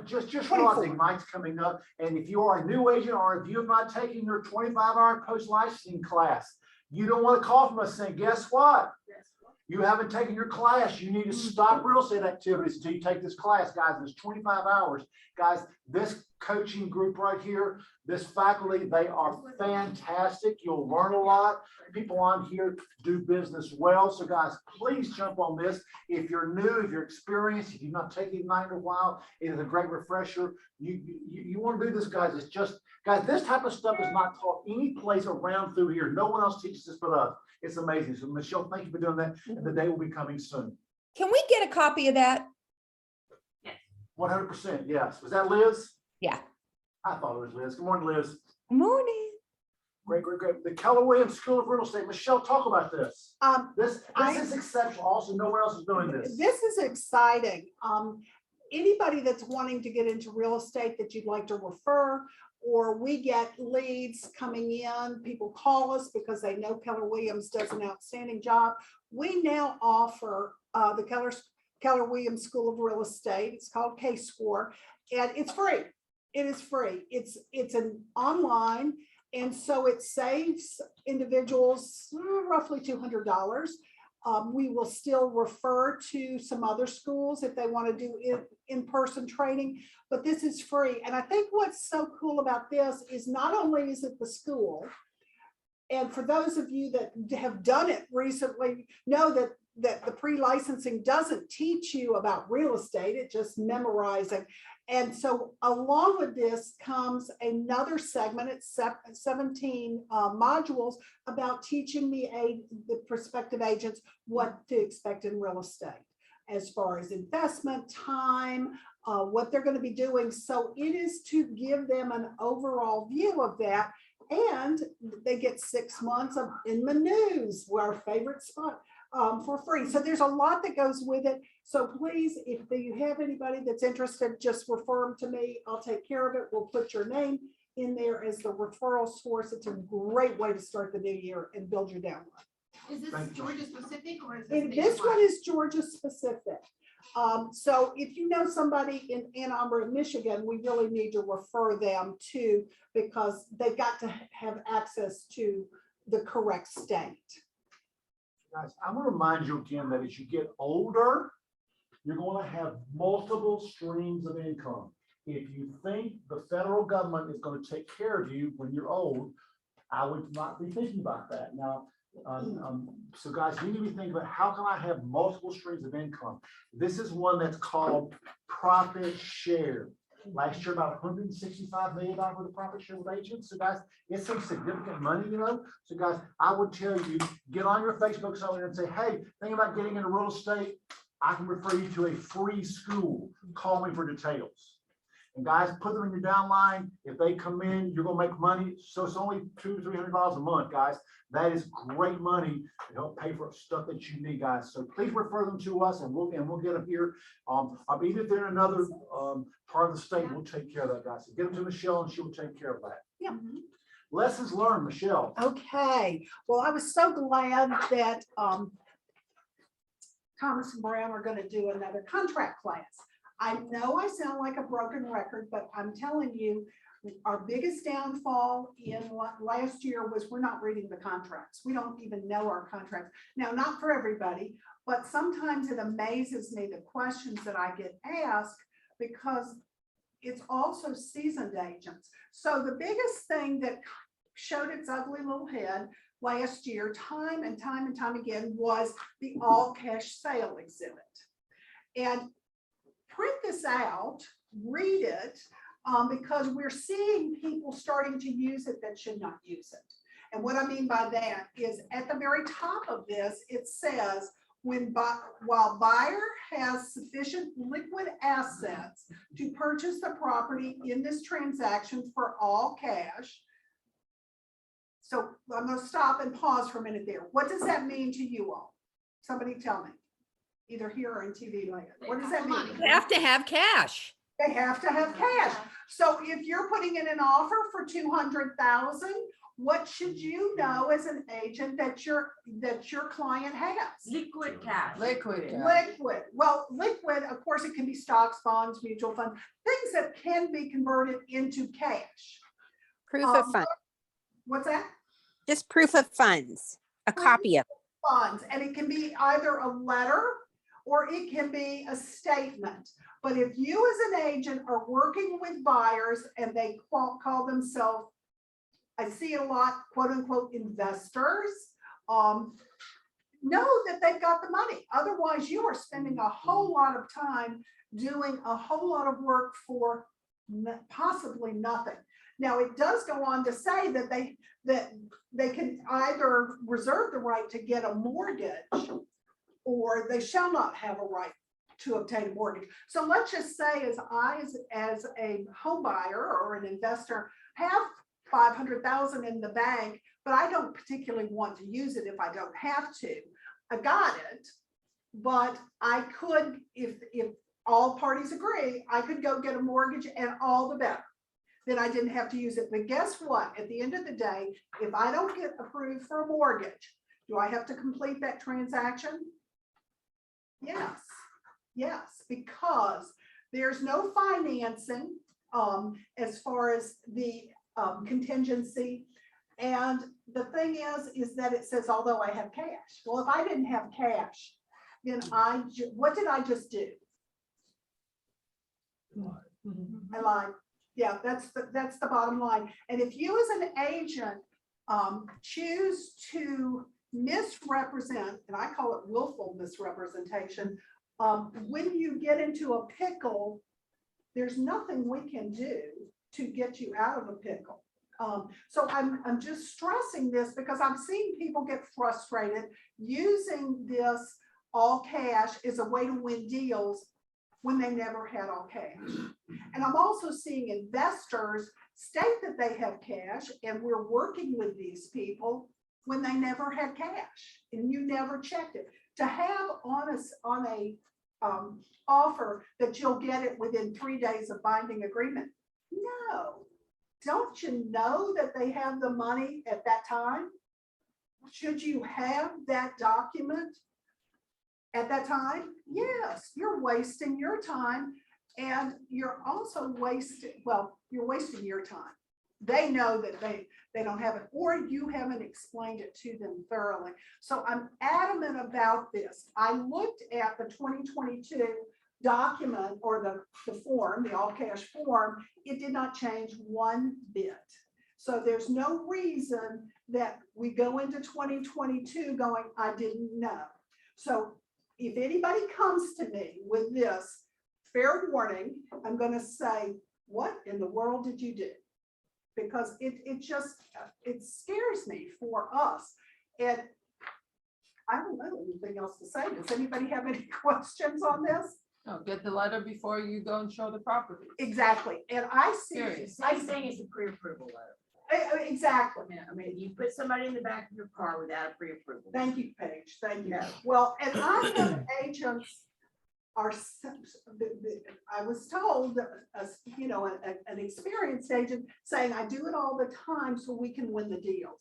S9: just realize
S12: 24.
S9: Ignite's coming up, and if you are a new agent or if you have not taken your 25-hour post-licensing class, you don't want to call from us saying, guess what? You haven't taken your class. You need to stop real estate activities until you take this class, guys. It's 25 hours. Guys, this coaching group right here, this faculty, they are fantastic. You'll learn a lot. People on here do business well. So guys, please jump on this. If you're new, if you're experienced, if you've not taken Ignite in a while, it is a great refresher. You want to do this, guys. It's just, guys, this type of stuff is not taught any place around through here. No one else teaches this but us. It's amazing. So Michelle, thank you for doing that. And the day will be coming soon.
S13: Can we get a copy of that?
S9: 100%, yes. Was that Liz?
S13: Yeah.
S9: I thought it was Liz. Good morning, Liz.
S13: Morning.
S9: Great, great, great. The Keller Williams School of Real Estate. Michelle, talk about this. This is exceptional. Also, nowhere else is doing this.
S12: This is exciting. Anybody that's wanting to get into real estate that you'd like to refer, or we get leads coming in, people call us because they know Keller Williams does an outstanding job. We now offer the Keller Williams School of Real Estate. It's called K-Score, and it's free. It is free. It's an online, and so it saves individuals roughly $200. We will still refer to some other schools if they want to do in-person training, but this is free. And I think what's so cool about this is not only is it the school, and for those of you that have done it recently, know that the pre-licensing doesn't teach you about real estate, it just memorizing. And so along with this comes another segment, it's 17 modules about teaching the prospective agents what to expect in real estate as far as investment, time, what they're going to be doing. So it is to give them an overall view of that. And they get 6 months of In the News, our favorite spot, for free. So there's a lot that goes with it. So please, if you have anybody that's interested, just refer them to me. I'll take care of it. We'll put your name in there as the referral source. It's a great way to start the new year and build your downline.
S2: Is this Georgia specific or is
S12: And
S2: this?
S12: this one is Georgia specific. So if you know somebody in Ann Arbor, Michigan, we really need to refer them to, because they've got to have access to the correct state.
S9: Guys, I want to remind you again that as you get older, you're going to have multiple streams of income. If you think the federal government is going to take care of you when you're old, I would not be thinking about that. Now, so guys, you need to be thinking about, how can I have multiple streams of income? This is one that's called profit share. Last year, about $165 million with the profit share with agents. So guys, it's some significant money, you know? So guys, I would tell you, get on your Facebook somewhere and say, hey, think about getting into real estate. I can refer you to a free school. Call me for details. And guys, put them in your downline. If they come in, you're gonna make money. So it's only $200-300 a month, guys. That is great money to help pay for stuff that you need, guys. So please refer them to us, and we'll get them here. Even if they're in another part of the state, we'll take care of that, guys. So get them to Michelle, and she will take care of that.
S12: Yeah.
S9: Lessons learned, Michelle.
S12: Okay, well, I was so glad that Thomas and Brown are gonna do another contract class. I know I sound like a broken record, but I'm telling you, our biggest downfall in last year was we're not reading the contracts. We don't even know our contracts. Now, not for everybody, but sometimes it amazes me the questions that I get asked, because it's also seasoned agents. So the biggest thing that showed its ugly little head last year, time and time again, was the all cash sale exhibit. And print this out, read it, because we're seeing people starting to use it that should not use it. And what I mean by that is, at the very top of this, it says, while buyer has sufficient liquid assets to purchase the property in this transaction for all cash. So I'm going to stop and pause for a minute there. What does that mean to you all? Somebody tell me, either here or in TV land. What does that mean?
S13: You have to have cash.
S12: They have to have cash. So if you're putting in an offer for 200,000, what should you know as an agent that your client has?
S1: Liquid cash.
S12: Liquid. Well, liquid, of course, it can be stocks, bonds, mutual funds, things that can be converted into cash.
S14: Proof of funds.
S12: What's that?
S14: Just proof of funds, a copy of it.
S12: Funds, and it can be either a letter or it can be a statement. But if you as an agent are working with buyers and they call themselves, I see it a lot, quote unquote, investors, know that they've got the money. Otherwise, you are spending a whole lot of time doing a whole lot of work for possibly nothing. Now, it does go on to say that they can either reserve the right to get a mortgage, or they shall not have a right to obtain a mortgage. So let's just say, as a home buyer or an investor, have 500,000 in the bank, but I don't particularly want to use it if I don't have to. I got it, but I could, if all parties agree, I could go get a mortgage, and all the better. Then I didn't have to use it. But guess what? At the end of the day, if I don't get approved for a mortgage, do I have to complete that transaction? Yes, because there's no financing as far as the contingency. And the thing is that it says, although I have cash. Well, if I didn't have cash, then what did I just do? I lied. Yeah, that's the bottom line. And if you as an agent choose to misrepresent, and I call it willful misrepresentation, when you get into a pickle, there's nothing we can do to get you out of a pickle. So I'm just stressing this because I'm seeing people get frustrated using this all cash as a way to win deals when they never had all cash. And I'm also seeing investors state that they have cash, and we're working with these people when they never had cash and you never checked it. To have on a offer that you'll get it within 3 days of binding agreement. No, don't you know that they have the money at that time? Should you have that document at that time? Yes, you're they're wasting your time and you're also wasting, well, you're wasting your time. They know that they don't have it, or you haven't explained it to them thoroughly. So I'm adamant about this. I looked at the 2022 document or the form, the all cash form. It did not change one bit. So there's no reason that we go into 2022 going, I didn't know. So if anybody comes to me with this, fair warning, I'm going to say, what in the world did you do? Because it just, it scares me for us. And I don't know anything else to say. Does anybody have any questions on this?
S1: No, get the letter before you go and show the property.
S12: Exactly. And I see,
S1: Serious.
S8: Same thing as a pre-approval letter.
S12: exactly.
S8: I mean, you put somebody in the back of your car without a pre-approval.
S12: Thank you, Paige. Thank you.
S8: Yeah.
S12: Well, and I have agents are, I was told that, you know, an experienced agent saying, I do it all the time so we can win the deals.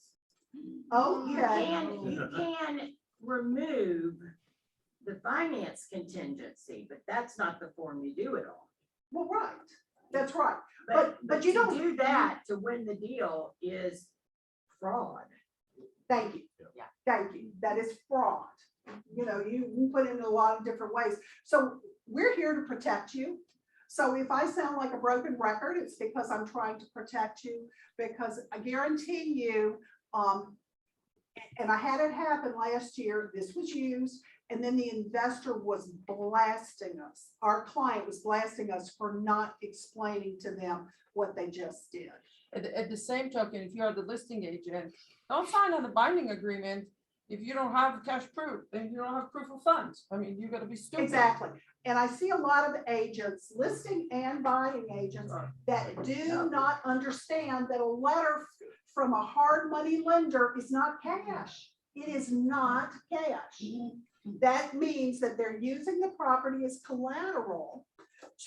S12: Okay.
S8: You can remove the finance contingency, but that's not the form you do it on.
S12: Well, right. That's right.
S8: But
S12: you
S8: to
S12: don't
S8: do that to win the deal is fraud.
S12: Thank you.
S8: Yeah.
S12: Thank you. That is fraud. You know, you put it in a lot of different ways. So we're here to protect you. So if I sound like a broken record, it's because I'm trying to protect you, because I guarantee you, and I had it happen last year, this was used, and then the investor was blasting us. Our client was blasting us for not explaining to them what they just did.
S1: At the same token, if you are the listing agent, don't sign on the binding agreement if you don't have cash proof and you don't have proof of funds. I mean, you gotta be stupid.
S12: Exactly. And I see a lot of agents, listing and buying agents, that do not understand that a letter from a hard money lender is not cash. It is not cash. That means that they're using the property as collateral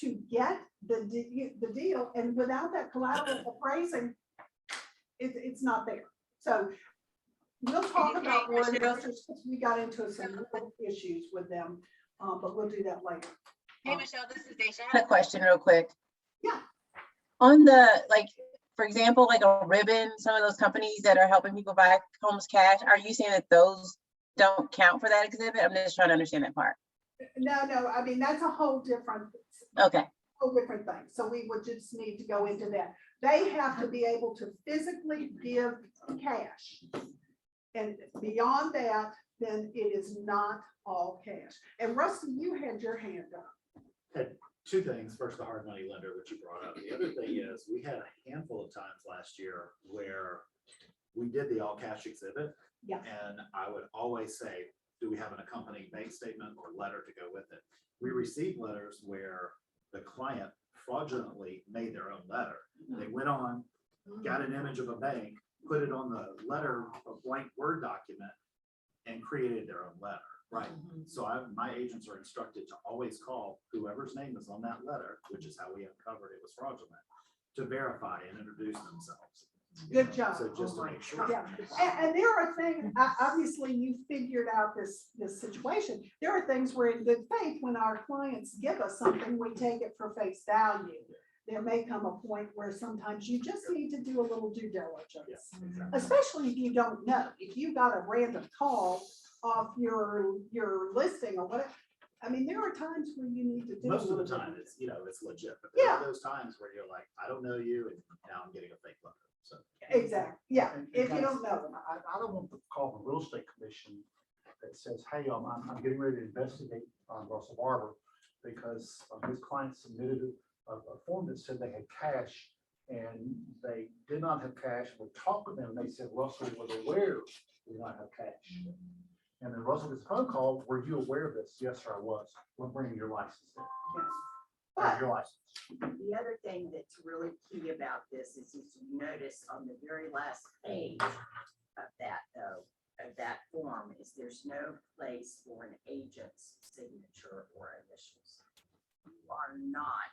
S12: to get the deal, and without that collateral appraising, it's not there. So we'll talk about more investors, because we got into some real issues with them, but we'll do that later.
S10: Hey, Michelle, this is Daisha. I had a question real quick.
S12: Yeah.
S10: On the, like, for example, like a Ribbon, some of those companies that are helping people buy homes cash, are you saying that those don't count for that exhibit? I'm just trying to understand that part.
S12: No, I mean, that's a whole different.
S10: Okay.
S12: Whole different thing. So we would just need to go into that. They have to be able to physically give cash. And beyond that, then it is not all cash. And Rusty, you had your hand up.
S4: Two things. First, the hard money lender, which you brought up. The other thing is we had a handful of times last year where we did the all cash exhibit.
S12: Yeah.
S4: And I would always say, do we have an accompanying bank statement or letter to go with it? We received letters where the client fraudulently made their own letter. They went on, got an image of a bank, put it on the letter, a blank Word document, and created their own letter. Right. So my agents are instructed to always call whoever's name is on that letter, which is how we uncovered it was fraudulent, to verify and introduce themselves.
S12: Good job.
S4: So just to make sure.
S12: Yeah, and there are things, obviously you figured out this situation. There are things where in good faith, when our clients give us something, we take it for face value. There may come a point where sometimes you just need to do a little due diligence, especially if you don't know. If you got a random call off your listing or whatever, I mean, there are times where you need to do.
S4: Most of the time, it's, it's legit, but there are those times where you're like, I don't know you, and now I'm getting a fake letter. So.
S12: Exactly. Yeah.
S9: And
S12: If you
S9: guys,
S12: don't know.
S9: I don't want to call the real estate commission that says, hey, I'm getting ready to investigate on Russell Barber because his client submitted a form that said they had cash and they did not have cash. We talked with them and they said Russell was aware we did not have cash. And then Russell gets a phone call, were you aware of this? Yes, sir, I was. We're bringing your license in.
S12: But
S9: Your license.
S8: The other thing that's really key about this is you notice on the very last page of that form is there's no place for an agent's signature or initials. You are not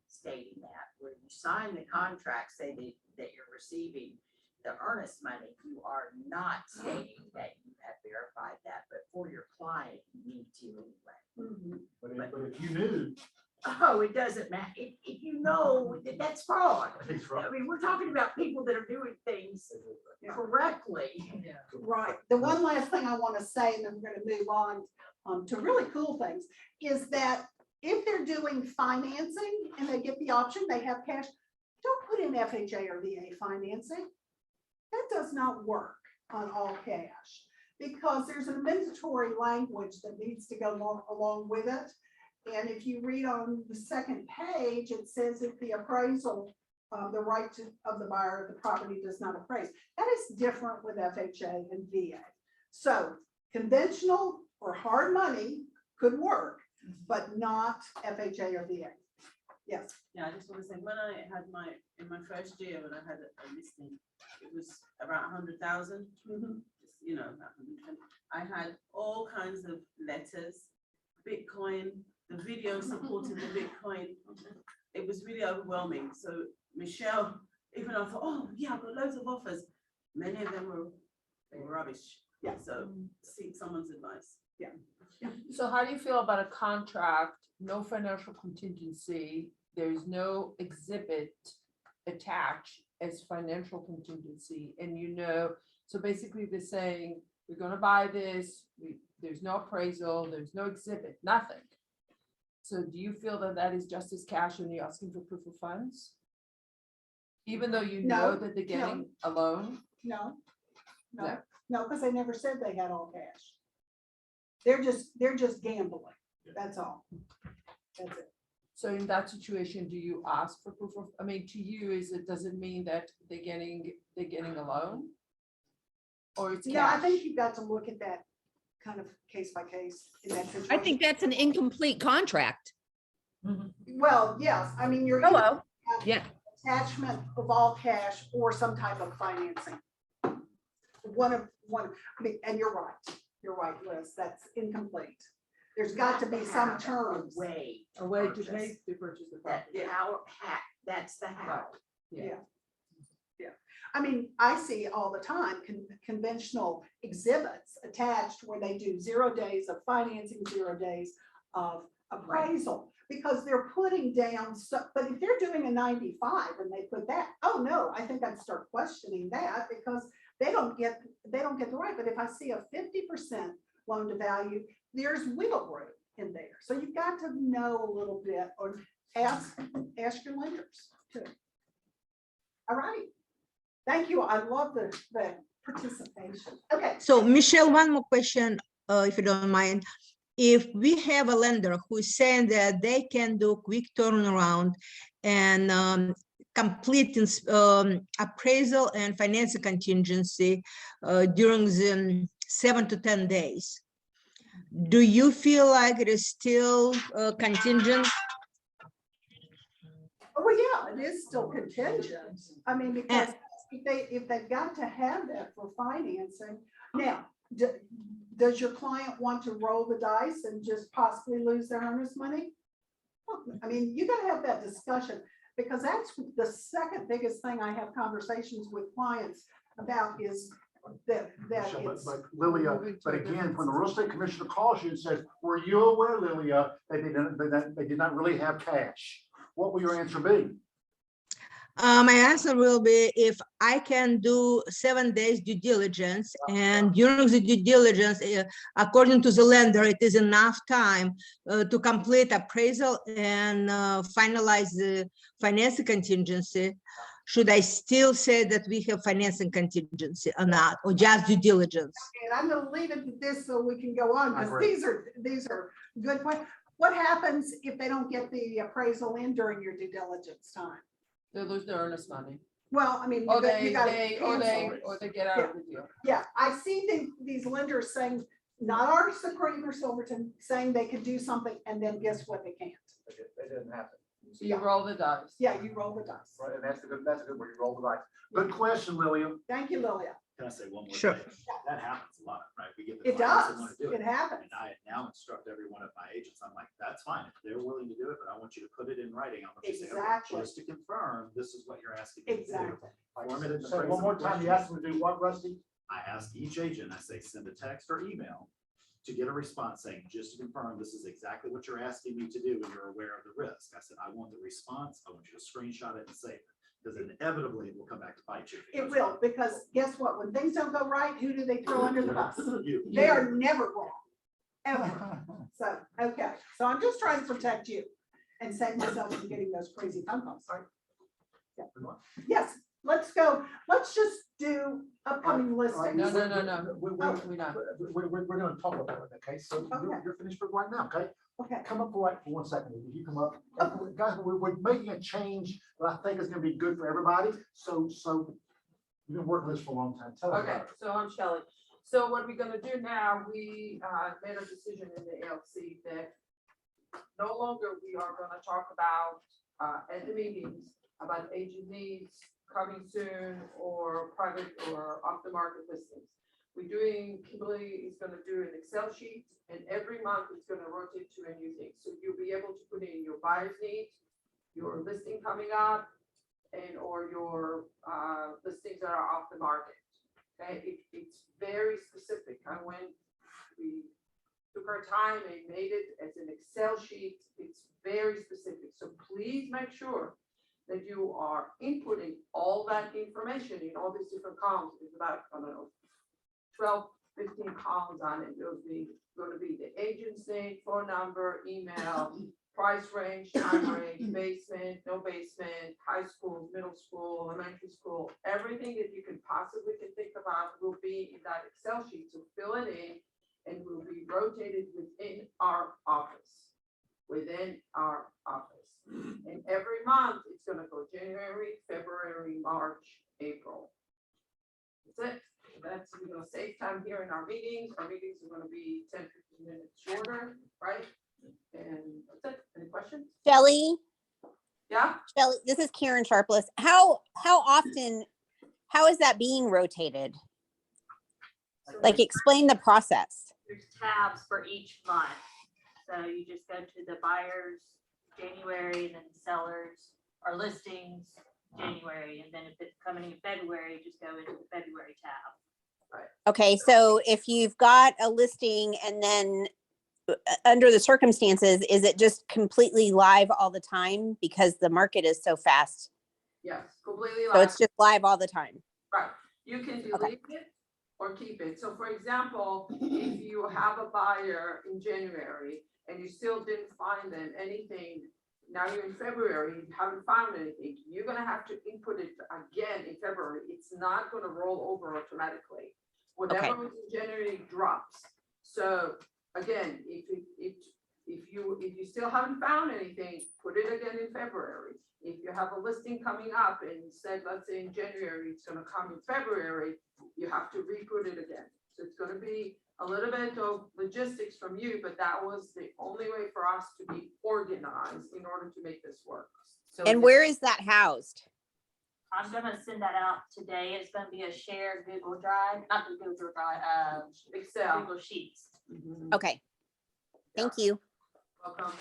S8: stating that. Where you sign the contract, say that you're receiving
S15: the earnest money, you are not stating that you have verified that, but for your client, you need to anyway.
S9: But if you knew,
S15: Oh, it doesn't matter. If you know that that's fraud.
S9: it's fraud.
S15: I mean, we're talking about people that are doing things correctly.
S12: Right. The one last thing I want to say, and then we're going to move on to really cool things, is that if they're doing financing and they get the option, they have cash, don't put in FHA or VA financing. That does not work on all cash because there's an mandatory language that needs to go along with it. And if you read on the second page, it says if the appraisal, the right of the buyer of the property does not appraise. That is different with FHA and VA. So conventional or hard money could work, but not FHA or VA. Yes.
S1: Yeah, I just want to say, when I had in my first year, when I had a listing, it was around 100,000, you know, about 110. I had all kinds of letters, Bitcoin, the video supporting the Bitcoin. It was really overwhelming. So Michelle, even I thought, oh yeah, I've got loads of offers. Many of them were rubbish.
S12: Yeah.
S1: So seek someone's advice.
S12: Yeah.
S16: So how do you feel about a contract, no financial contingency, there's no exhibit attached as financial contingency, and you know, so basically they're saying, we're gonna buy this, there's no appraisal, there's no exhibit, nothing. So do you feel that that is just as cash and you're asking for proof of funds? Even though you know that they're getting a loan?
S12: No,
S16: No.
S12: because they never said they had all cash. They're just gambling. That's all. That's it.
S16: So in that situation, do you ask for proof of, I mean, to you, does it mean that they're getting a loan? Or it's
S12: Yeah, I
S16: cash?
S12: think you've got to look at that kind of case by case in that situation.
S13: I think that's an incomplete contract.
S12: Well, yes, I mean, you're.
S13: Hello. Yeah.
S12: Attachment of all cash or some type of financing. One, I mean, and you're right, Liz, that's incomplete. There's got to be some terms.
S15: A way
S16: A way to pay to purchase the property.
S15: That's the how.
S12: Yeah. I mean, I see all the time conventional exhibits attached where they do 0 days of financing, 0 days of appraisal. Because they're putting down, but if they're doing a 95 and they put that, oh no, I think I'd start questioning that because they don't get the right. But if I see a 50% loan to value, there's wiggle room in there. So you've got to know a little bit or ask your lenders too. All right. Thank you. I love the participation. Okay.
S17: So Michelle, one more question, if you don't mind. If we have a lender who is saying that they can do quick turnaround and complete appraisal and financial contingency during the 7 to 10 days, do you feel like it is still contingent?
S12: Oh, yeah, it is still contingent. I mean, because if they've got to have that for financing. Now, does your client want to roll the dice and just possibly lose their earnest money? I mean, you gotta have that discussion because that's the second biggest thing I have conversations with clients about is that it's.
S9: But Lilia, but again, when the real estate commissioner calls you and says, were you aware, Lilia, that they did not really have cash? What will your answer be?
S17: My answer will be if I can do 7 days due diligence and during the due diligence, according to the lender, it is enough time to complete appraisal and finalize the financing contingency. Should I still say that we have financing contingency or not, or just due diligence?
S12: And I'm gonna leave it at this so we can go on because these are good points. What happens if they don't get the appraisal in during your due diligence time?
S16: They lose their earnest money.
S12: Well, I mean,
S16: Or
S12: you gotta
S16: they get out of the deal.
S12: Yeah, I see these lenders saying, not Artis Cream or Silverton, saying they could do something and then guess what, they can't.
S9: It didn't happen.
S16: So you roll the dice.
S12: Yeah, you roll the dice.
S9: Right, and that's a good where you roll the dice. Good question, Lilia.
S12: Thank you, Lilia.
S4: Can I say one more
S6: Sure.
S4: thing? That happens a lot, right? We get the
S12: It
S4: clients that
S12: does.
S4: wanna do
S12: It happens.
S4: And I now instruct every one of my agents, I'm like, that's fine, if they're willing to do it, but I want you to put it in writing. I want you to say, okay,
S12: Exactly.
S4: just to confirm, this is what you're asking me to do.
S12: Exactly.
S4: Form it in the
S9: So
S4: phrase
S9: one
S4: of
S9: more
S4: the
S9: time, you
S4: question.
S9: asked me to do what, Rusty?
S4: I ask each agent, I say, send a text or email to get a response saying, just to confirm, this is exactly what you're asking me to do and you're aware of the risk. I said, I want the response. I want you to screenshot it and save it. Because inevitably it will come back to bite you.
S12: It will, because guess what? When things don't go right, who do they throw under the bus?
S4: You.
S12: They are never wrong, ever. So, okay, so I'm just trying to protect you and save myself from getting those crazy phone calls, right? Yeah. Yes, let's go. Let's just do upcoming listings.
S16: No, no.
S9: We're
S16: not.
S9: gonna talk about it, okay? So you're finished for right now, okay?
S12: Okay.
S9: Come up for 1 second. If you come up, guys, we're making a change that I think is gonna be good for everybody. So you've been working this for a long time. Tell us
S16: Okay,
S9: about it.
S16: so I'm Shelley. So what we're gonna do now, we made a decision in the ALC that no longer we are gonna talk about at the meetings about agent needs coming soon or private or off the market listings. Kimberly is gonna do an Excel sheet, and every month it's gonna rotate to a new thing. So you'll be able to put in your buyer's needs, your listing coming up, and or your listings that are off the market. Okay, it's very specific. And when we took our time and made it as an Excel sheet, it's very specific. So please make sure that you are inputting all that information in all these different columns. There's about, I don't know, 12, 15 columns on it. There'll be going to be the agent's name, phone number, email, price range, time range, basement, no basement, high school, middle school, elementary school, everything that you can possibly think about will be in that Excel sheet. So fill it in and will be rotated within our office. And every month, it's gonna go January, February, March, April. That's it. We're gonna save time here in our meetings. Our meetings are gonna be 10, 15 minutes shorter, right? And that's it. Any questions?
S14: Shelley,
S16: Yeah?
S14: Shelley, this is Karen Sharpless. How often, how is that being rotated? Like, explain the process.
S3: There's tabs for each month. So you just go to the buyers, January, and then sellers or listings, January. And then if it's coming in February, just go into the February tab.
S14: Okay, so if you've got a listing and then under the circumstances, is it just completely live all the time because the market is so fast?
S16: Yes, completely
S14: So
S16: live.
S14: it's just live all the time.
S16: Right, you can delete it or keep it. So for example, if you have a buyer in January and you still didn't find them anything, now you're in February, you haven't found anything, you're gonna have to input it again in February. It's not gonna roll over automatically. Whatever was in January drops. So again, if you still haven't found anything, put it again in February. If you have a listing coming up and said, let's say in January, it's gonna come in February, you have to re-put it again. So it's gonna be a little bit of logistics from you, but that was the only way for us to be organized in order to make this work. So
S14: And where is that housed?
S3: I'm gonna send that out today. It's gonna be a shared Google Drive, not the Google Drive,
S16: Excel.
S3: Google Sheets.
S14: Okay. Thank you.
S16: Welcome.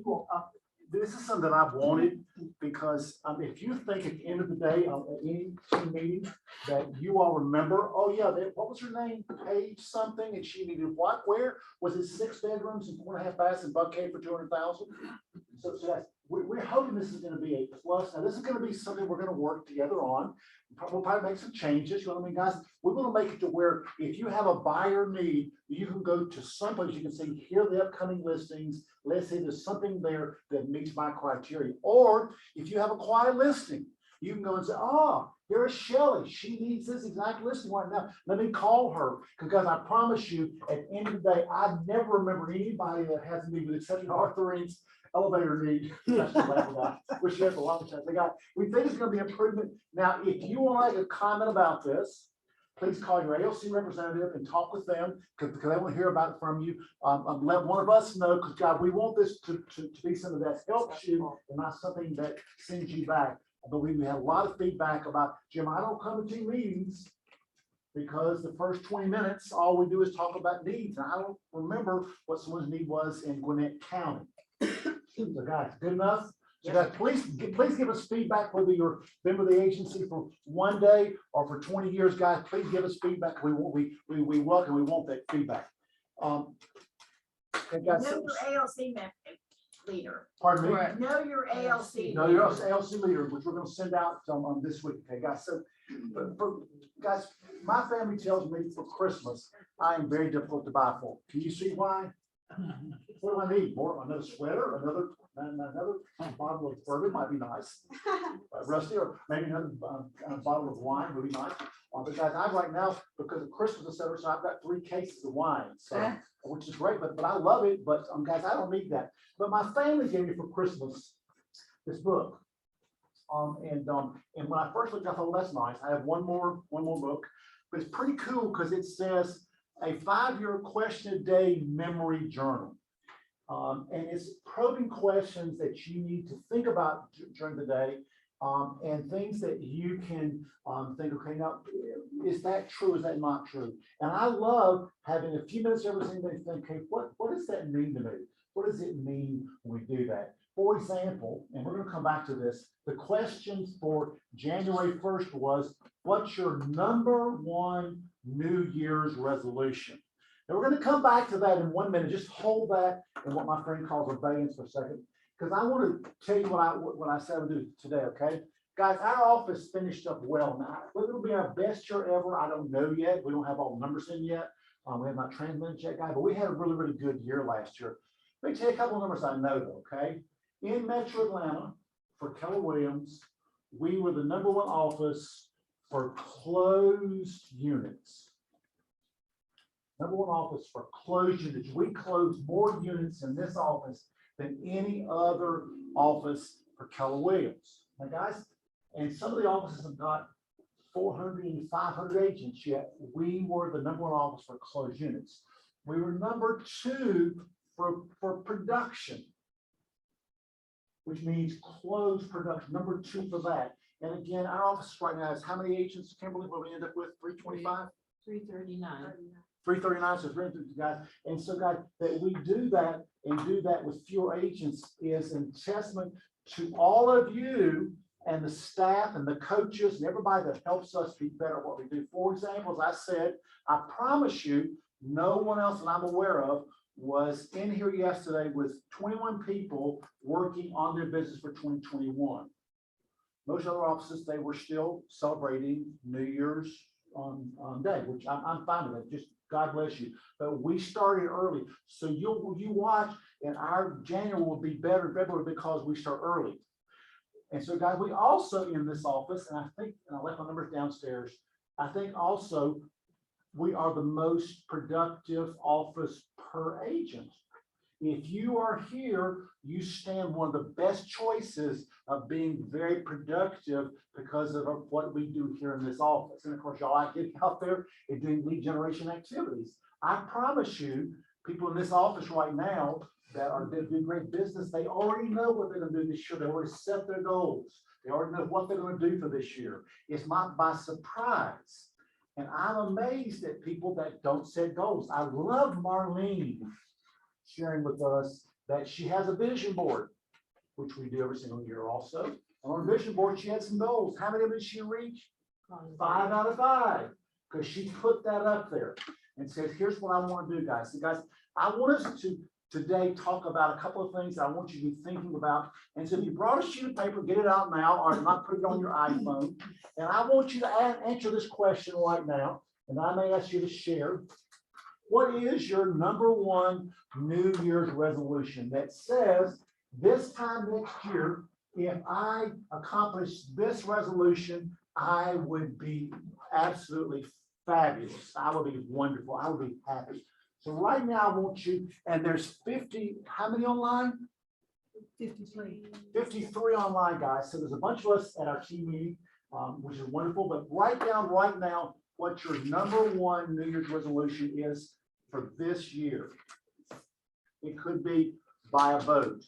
S9: Well, this is something I've wanted because if you think at the end of the day, at any team meeting, that you all remember, oh yeah, what was her name? Paige something, and she needed what, where? Was it 6 bedrooms and 4.5 baths in Buckhead for 200,000? So that's, we're hoping this is gonna be a plus. Now, this is gonna be something we're gonna work together on. We'll probably make some changes, you know what I mean, guys? We're gonna make it to where if you have a buyer need, you can go to someplace, you can say, here are the upcoming listings. Let's say there's something there that meets my criteria. Or if you have a quiet listing, you can go and say, oh, here's Shelley. She needs this exact listing right now. Let me call her. Because I promise you, at the end of the day, I never remember anybody that has a need with exception of Arthurine's elevator need. Which she has a long time. We think it's going to be improvement. Now, if you want to make a comment about this, please call your ALC representative and talk with them because they want to hear about it from you. Let one of us know because God, we want this to be something that helps you and not something that sends you back. But we had a lot of feedback about, Jim, I don't come to team meetings because the first 20 minutes, all we do is talk about needs. And I don't remember what someone's need was in Gwinnett County. So guys, good enough? So guys, please give us feedback, whether you're been with the agency for one day or for 20 years, guys, please give us feedback. We welcome, we want that feedback. Okay, guys,
S15: Know your ALC leader.
S9: pardon me?
S15: Know your ALC.
S9: No, you're ALC leader, which we're gonna send out this week, okay, guys? So, guys, my family tells me for Christmas, I am very difficult to buy for. Can you see why? What do I need? More, another sweater, another bottle of bourbon might be nice. Rusty, or maybe another bottle of wine would be nice. But guys, I right now, because of Christmas, etc., so I've got 3 cases of wine, so, which is great, but I love it, but guys, I don't need that. But my family gave me for Christmas this book. And when I first looked, I thought, well, that's nice. I have one more book, but it's pretty cool because it says a 5-year question a day memory journal. And it's probing questions that you need to think about during the day, and things that you can think, okay, now, is that true? Is that not true? And I love having a few minutes every single day to think, okay, what does that mean to me? What does it mean when we do that? For example, and we're going to come back to this, the questions for January 1st was, what's your #1 New Year's resolution? And we're going to come back to that in 1 minute. Just hold that in what my friend calls abeyance for a second, because I want to tell you what I said I would do today, okay? Guys, our office finished up well now. Whether it'll be our best year ever, I don't know yet. We don't have all the numbers in yet. We have not transmitted yet, guys, but we had a really, really good year last year. Let me tell you a couple of numbers I know, though, okay? In Metro Atlanta, for Keller Williams, we were the #1 office for closed units. #1 office for closed units. We closed more units in this office than any other office for Keller Williams. Now, guys, and some of the offices have got 400 and 500 agents yet. We were the #1 office for closed units. We were #2 for production, which means closed production, #2 for that. And again, our office right now is how many agents, Kimberly, what we end up with, 325?
S8: 339.
S9: 339, so 350 guys. And so guys, that we do that and do that with fewer agents is a testament to all of you and the staff and the coaches and everybody that helps us be better at what we do. For example, as I said, I promise you, no one else that I'm aware of was in here yesterday with 21 people working on their business for 2021. Most other offices, they were still celebrating New Year's Day, which I'm fine with it. Just God bless you. But we started early. So you watch, and our January will be better in February because we start early. And so guys, we also in this office, and I think, and I left my numbers downstairs, I think also we are the most productive office per agent. If you are here, you stand one of the best choices of being very productive because of what we do here in this office. And of course, y'all like getting out there and doing lead generation activities. I promise you, people in this office right now that are doing great business, they already know what they're going to do this year. They already set their goals. They already know what they're going to do for this year. It's not by surprise. And I'm amazed at people that don't set goals. I love Marlene sharing with us that she has a vision board, which we do every single year also. On her vision board, she had some goals. How many of them did she reach? 5 out of 5, because she put that up there and says, here's what I want to do, guys. So guys, I want us to today talk about a couple of things that I want you to be thinking about. And so if you brought a sheet of paper, get it out now, or not put it on your iPhone. And I want you to answer this question right now. And I may ask you to share. What is your #1 New Year's resolution that says this time next year, if I accomplish this resolution, I would be absolutely fabulous. I would be wonderful. I would be happy. So right now I want you, and there's 50, how many online?
S12: 53.
S9: 53 online, guys. So there's a bunch of us at our team meeting, which is wonderful, but write down right now what your #1 New Year's resolution is for this year. It could be buy a boat.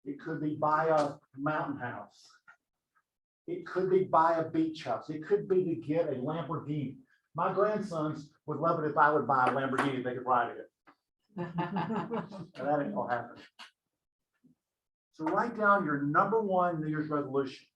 S9: It could be buy a mountain house. It could be buy a beach house. It could be to get a Lamborghini. My grandsons would love it if I would buy a Lamborghini, they could ride it. And that ain't gonna happen. So write down your number one New Year's resolution.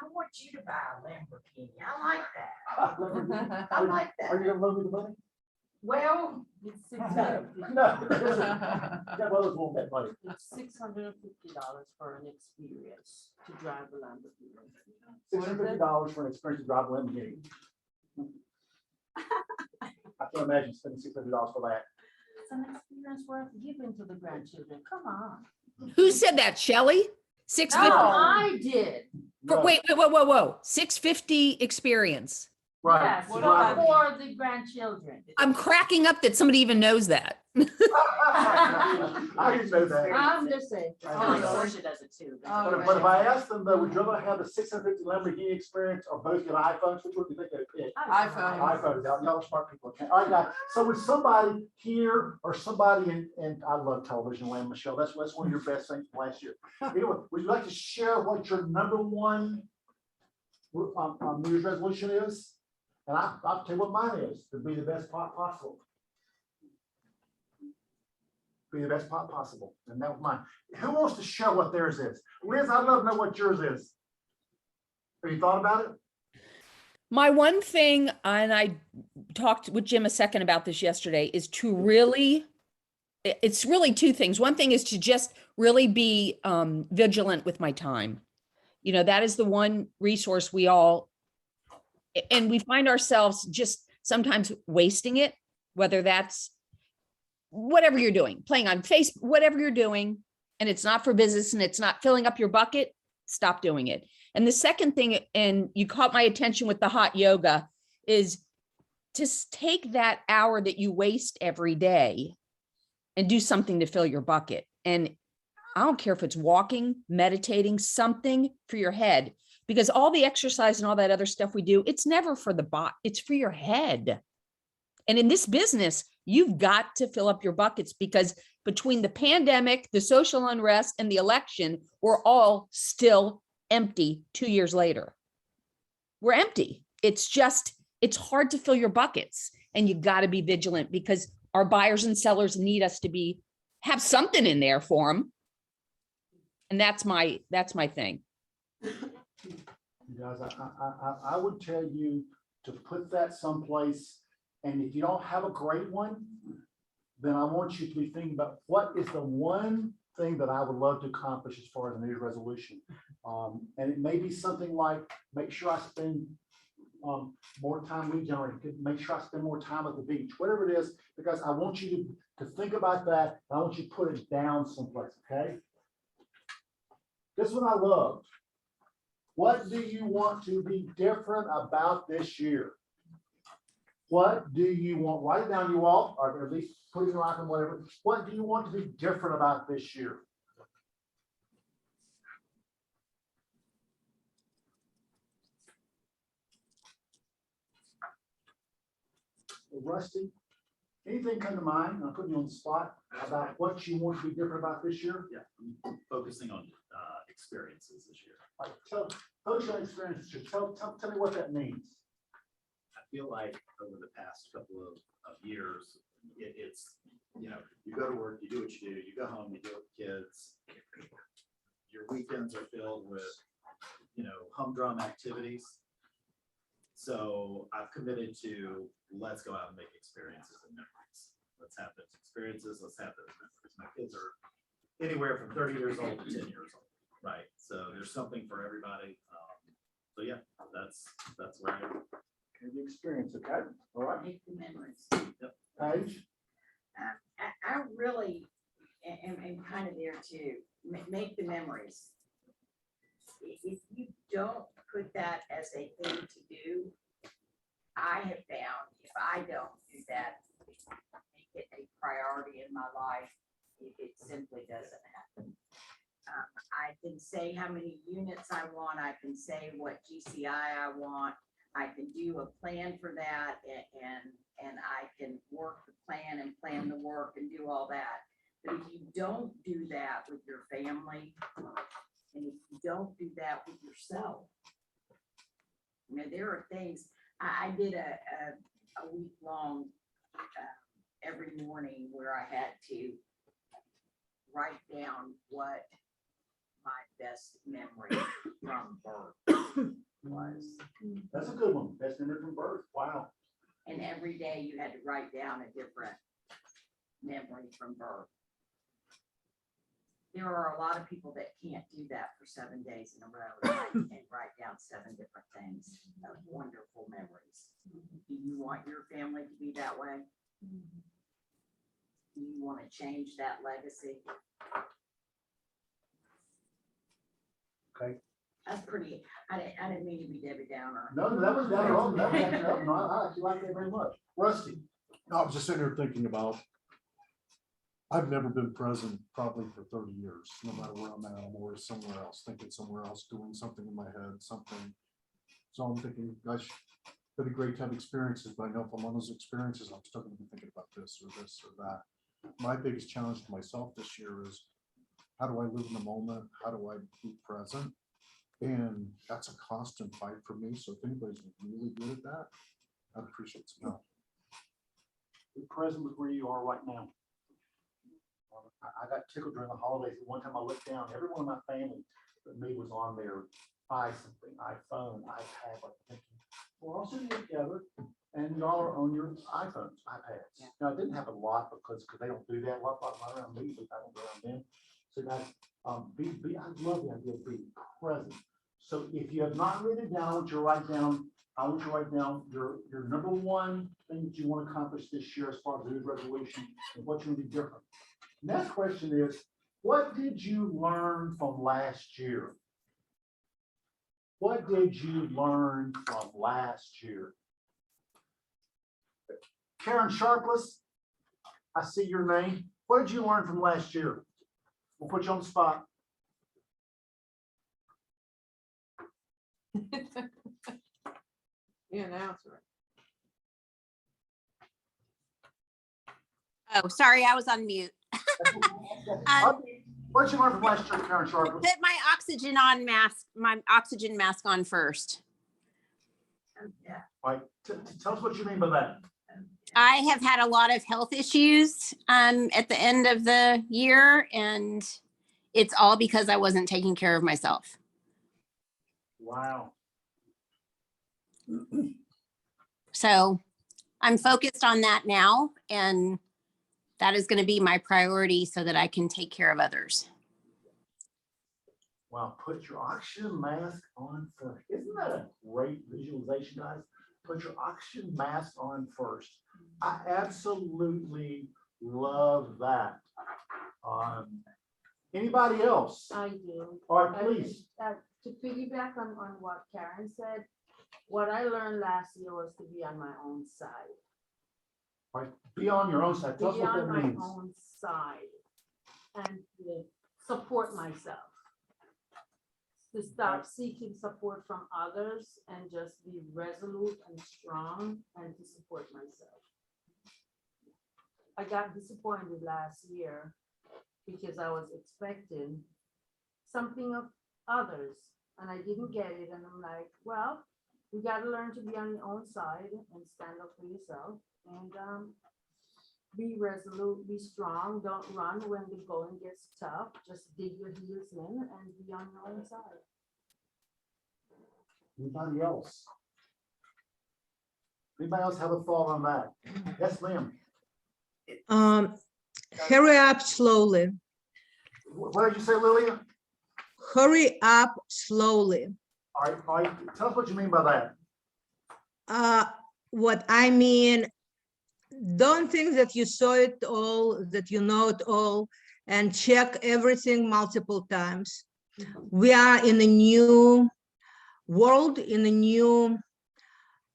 S15: I want you to buy a Lamborghini. I like that. I like
S9: Are
S15: that.
S9: you gonna loan me the money?
S15: Well,
S16: It's
S9: No.
S16: $650
S9: That brothers won't bet money.
S16: it's $650 for an experience to drive a Lamborghini.
S9: $650 for an experience to drive a Lamborghini. I can't imagine spending $650 for that.
S16: It's an experience worth giving to the grandchildren. Come on.
S13: Who said that, Shelley? Six
S16: No,
S13: fifty.
S16: I did.
S9: No.
S13: Wait, whoa. 650 experience.
S9: Right.
S16: Yes,
S9: What
S16: for
S9: about
S16: the grandchildren.
S13: I'm cracking up that somebody even knows that.
S9: I didn't know that.
S16: I'm just saying.
S9: I didn't know.
S1: Portia does it too.
S9: But if I ask them though, would you rather have the 650 Lamborghini experience or both get iPhones, which one do you think they'd pick?
S16: iPhone.
S9: iPhones, y'all are smart people. Okay, all right, guys. So with somebody here or somebody and I love television land, Michelle, that's one of your best things from last year. Anyway, would you like to share what your number one New Year's resolution is? And I'll tell you what mine is, to be the best possible. Be the best possible, and that was mine. Who wants to share what theirs is? Liz, I'd love to know what yours is. Have you thought about it?
S13: My one thing, and I talked with Jim a second about this yesterday, is to really, it's really two things. One thing is to just really be vigilant with my time. You know, that is the one resource we all, and we find ourselves just sometimes wasting it, whether that's whatever you're doing, playing on Facebook, whatever you're doing, and it's not for business and it's not filling up your bucket, stop doing it. And the second thing, and you caught my attention with the hot yoga, is to take that hour that you waste every day and do something to fill your bucket. And I don't care if it's walking, meditating, something for your head, because all the exercise and all that other stuff we do, it's never for the bot, it's for your head. And in this business, you've got to fill up your buckets, because between the pandemic, the social unrest, and the election, we're all still empty 2 years later. We're empty. It's just, it's hard to fill your buckets, and you got to be vigilant, because our buyers and sellers need us to have something in there for them. And that's my thing.
S9: You guys, I would tell you to put that someplace, and if you don't have a great one, then I want you to be thinking about what is the one thing that I would love to accomplish as far as a New Year's resolution. And it may be something like, make sure I spend more time lead generating, make sure I spend more time at the beach, whatever it is, because I want you to think about that. And I want you to put it down someplace, okay? This one I love. What do you want to be different about this year? What do you want? Write it down, you all, or at least put it in writing, whatever. What do you want to be different about this year? Rusty, anything come to mind? I'm putting you on the spot about what you want to be different about this year?
S4: Yeah, I'm focusing on experiences this year.
S9: Like, focus on experiences. Tell me what that means.
S4: I feel like over the past couple of years, it's, you know, you go to work, you do what you do, you go home, you deal with kids. Your weekends are filled with, you know, humdrum activities. So I've committed to, let's go out and make experiences and memories. Let's have those experiences, let's have those memories. My kids are anywhere from 30 years old to 10 years old, right? So there's something for everybody. So yeah, that's where I am.
S9: The experience, okay? All right.
S15: Make the memories.
S4: Yep.
S9: Paige?
S15: I really am kind of there too. Make the memories. If you don't put that as a thing to do, I have found if I don't do that, make it a priority in my life, it simply doesn't happen. I can say how many units I want, I can say what GCI I want, I can do a plan for that, and I can work the plan and plan the work and do all that. But if you don't do that with your family, and if you don't do that with yourself, you know, there are things, I did a week long every morning where I had to write down what my best memory from birth was.
S9: That's a good one. Best memory from birth. Wow.
S15: And every day you had to write down a different memory from birth. There are a lot of people that can't do that for 7 days in a row and write down 7 different things of wonderful memories. Do you want your family to be that way? Do you want to change that legacy?
S9: Okay.
S15: That's pretty, I didn't mean to be Debbie Downer.
S9: No, that was down wrong. That was actually up. No, I actually like that very much. Rusty.
S5: I was just sitting here thinking about, I've never been present probably for 30 years, no matter where I'm at, I'm always somewhere else, thinking somewhere else, doing something in my head, something. So I'm thinking, gosh, it'd be great to have experiences, but I know if I'm on those experiences, I'm still gonna be thinking about this or that. My biggest challenge to myself this year is, how do I live in the moment? How do I be present? And that's a constant fight for me. So if anybody's really good at that, I'd appreciate some help.
S9: Be present with where you are right now. I got tickled during the holidays. One time I looked down, everyone in my family but me was on their iPhone, iPad, like thinking, we're all sitting together and y'all are on your iPhones, iPads. Now, it didn't happen a lot because they don't do that a lot around me, but I don't go around them. So guys, I love the idea of being present. So if you have not written it down, I want you to write down your number one thing that you want to accomplish this year as far as the New Year's resolution and what you want to do different. Next question is, what did you learn from last year? What did you learn from last year? Karen Sharpless, I see your name. What did you learn from last year? We'll put you on the spot.
S16: You answer it.
S14: Oh, sorry, I was on mute.
S9: What did you learn from last year, Karen Sharpless?
S14: Put my oxygen mask on first.
S15: Yeah.
S9: All right, tell us what you mean by that.
S14: I have had a lot of health issues at the end of the year, and it's all because I wasn't taking care of myself.
S9: Wow.
S14: So I'm focused on that now, and that is going to be my priority so that I can take care of others.
S9: Wow, put your oxygen mask on first. Isn't that a great visualization, guys? Put your oxygen mask on first. I absolutely love that. Anybody else?
S8: I do.
S9: All right, please.
S8: To piggyback on what Karen said, what I learned last year was to be on my own side.
S9: All right, be on your own side. Tell us
S8: Be
S9: what
S8: on
S9: that
S8: my
S9: means.
S8: own side and to support myself. To stop seeking support from others and just be resolute and strong and to support myself. I got disappointed last year because I was expecting something of others and I didn't get it. And I'm like, well, you got to learn to be on your own side and stand up for yourself and be resolute, be strong. Don't run when the going gets tough. Just dig your heels in and be on your own side.
S9: Anybody else? Anybody else have a thought on that? Yes, ma'am.
S17: Hurry up slowly.
S9: What did you say, Lilia?
S17: Hurry up slowly.
S9: All right. Tell us what you mean by that.
S17: What I mean, don't think that you saw it all, that you know it all, and check everything multiple times. We are in a new world, in a new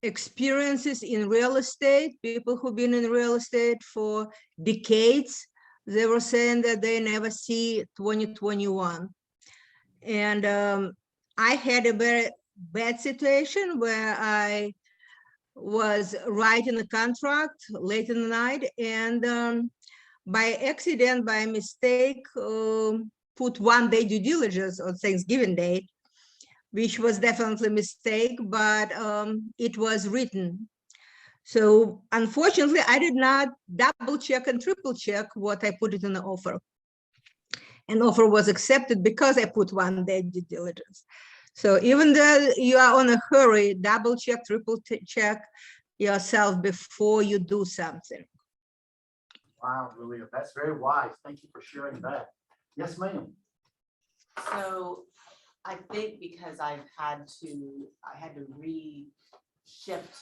S17: experiences in real estate. People who've been in real estate for decades, they were saying that they never see 2021. And I had a very bad situation where I was writing a contract late in the night, and by accident, by mistake, put 1 day due diligence on Thanksgiving Day, which was definitely a mistake, but it was written. So unfortunately, I did not double check and triple check what I put it in the offer. An offer was accepted because I put 1 day due diligence. So even though you are on a hurry, double check, triple check yourself before you do something.
S9: Wow, Julia, that's very wise. Thank you for sharing that. Yes, ma'am.
S1: So I think because I had to re-shift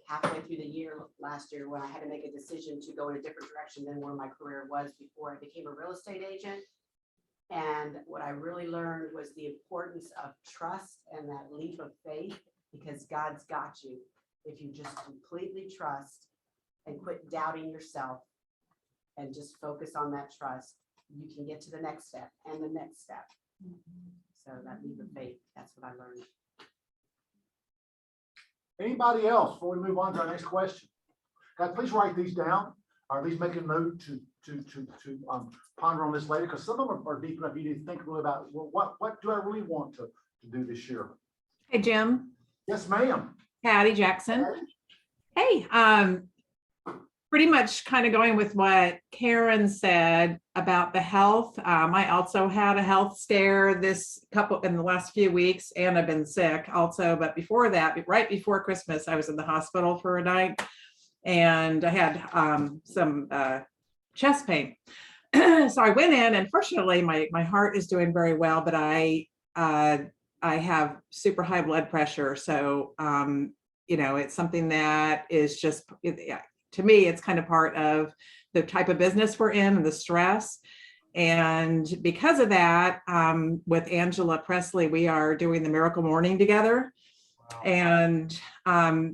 S1: halfway through the year last year when I had to make a decision to go in a different direction than where my career was before I became a real estate agent. And what I really learned was the importance of trust and that leap of faith, because God's got you. If you just completely trust and quit doubting yourself and just focus on that trust, you can get to the next step and the next step. So that leap of faith, that's what I learned.
S9: Anybody else before we move on to our next question? Guys, please write these down, or at least make a note to ponder on this later, because some of them are deep enough. You need to think really about, well, what do I really want to do this year?
S18: Hey, Jim.
S9: Yes, ma'am.
S18: Patty Jackson. Hey, pretty much kind of going with what Karen said about the health. I also had a health scare in the last few weeks, and I've been sick also. But before that, right before Christmas, I was in the hospital for a night, and I had some chest pain. So I went in, and fortunately, my heart is doing very well, but I have super high blood pressure. So, it's something that is just, to me, it's kind of part of the type of business we're in and the stress. And because of that, with Angela Presley, we are doing the Miracle Morning together. Wow. And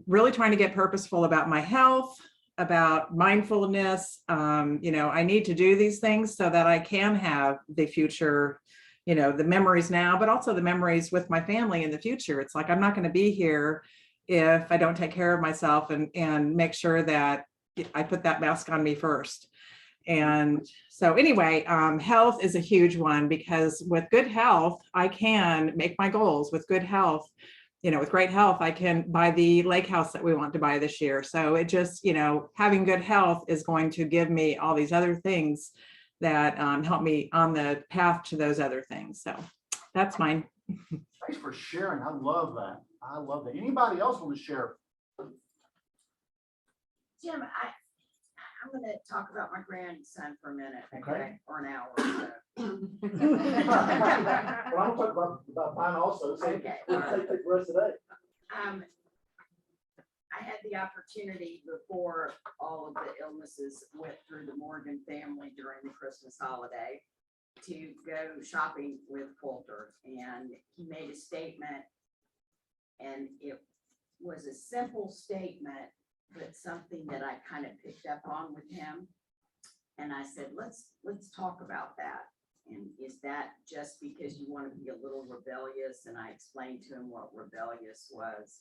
S18: really trying to get purposeful about my health, about mindfulness. I need to do these things so that I can have the future, the memories now, but also the memories with my family in the future. It's like, I'm not going to be here if I don't take care of myself and make sure that I put that mask on me first. And so anyway, health is a huge one, because with good health, I can make my goals. With good health, with great health, I can buy the lake house that we want to buy this year. So it just, having good health is going to give me all these other things that help me on the path to those other things. So that's mine.
S9: Thanks for sharing. I love that. I love that. Anybody else want to share?
S15: Jim, I'm going to talk about my grandson for a minute,
S9: Okay.
S15: or an hour. Or so.
S9: Well, I'm talking about mine also. So
S15: Okay.
S9: we'll take the rest of that.
S15: I had the opportunity before all of the illnesses went through the Morgan family during the Christmas holiday to go shopping with Coulter, and he made a statement, and it was a simple statement, but something that I kind of picked up on with him. And I said, let's talk about that. And is that just because you want to be a little rebellious? And I explained to him what rebellious was.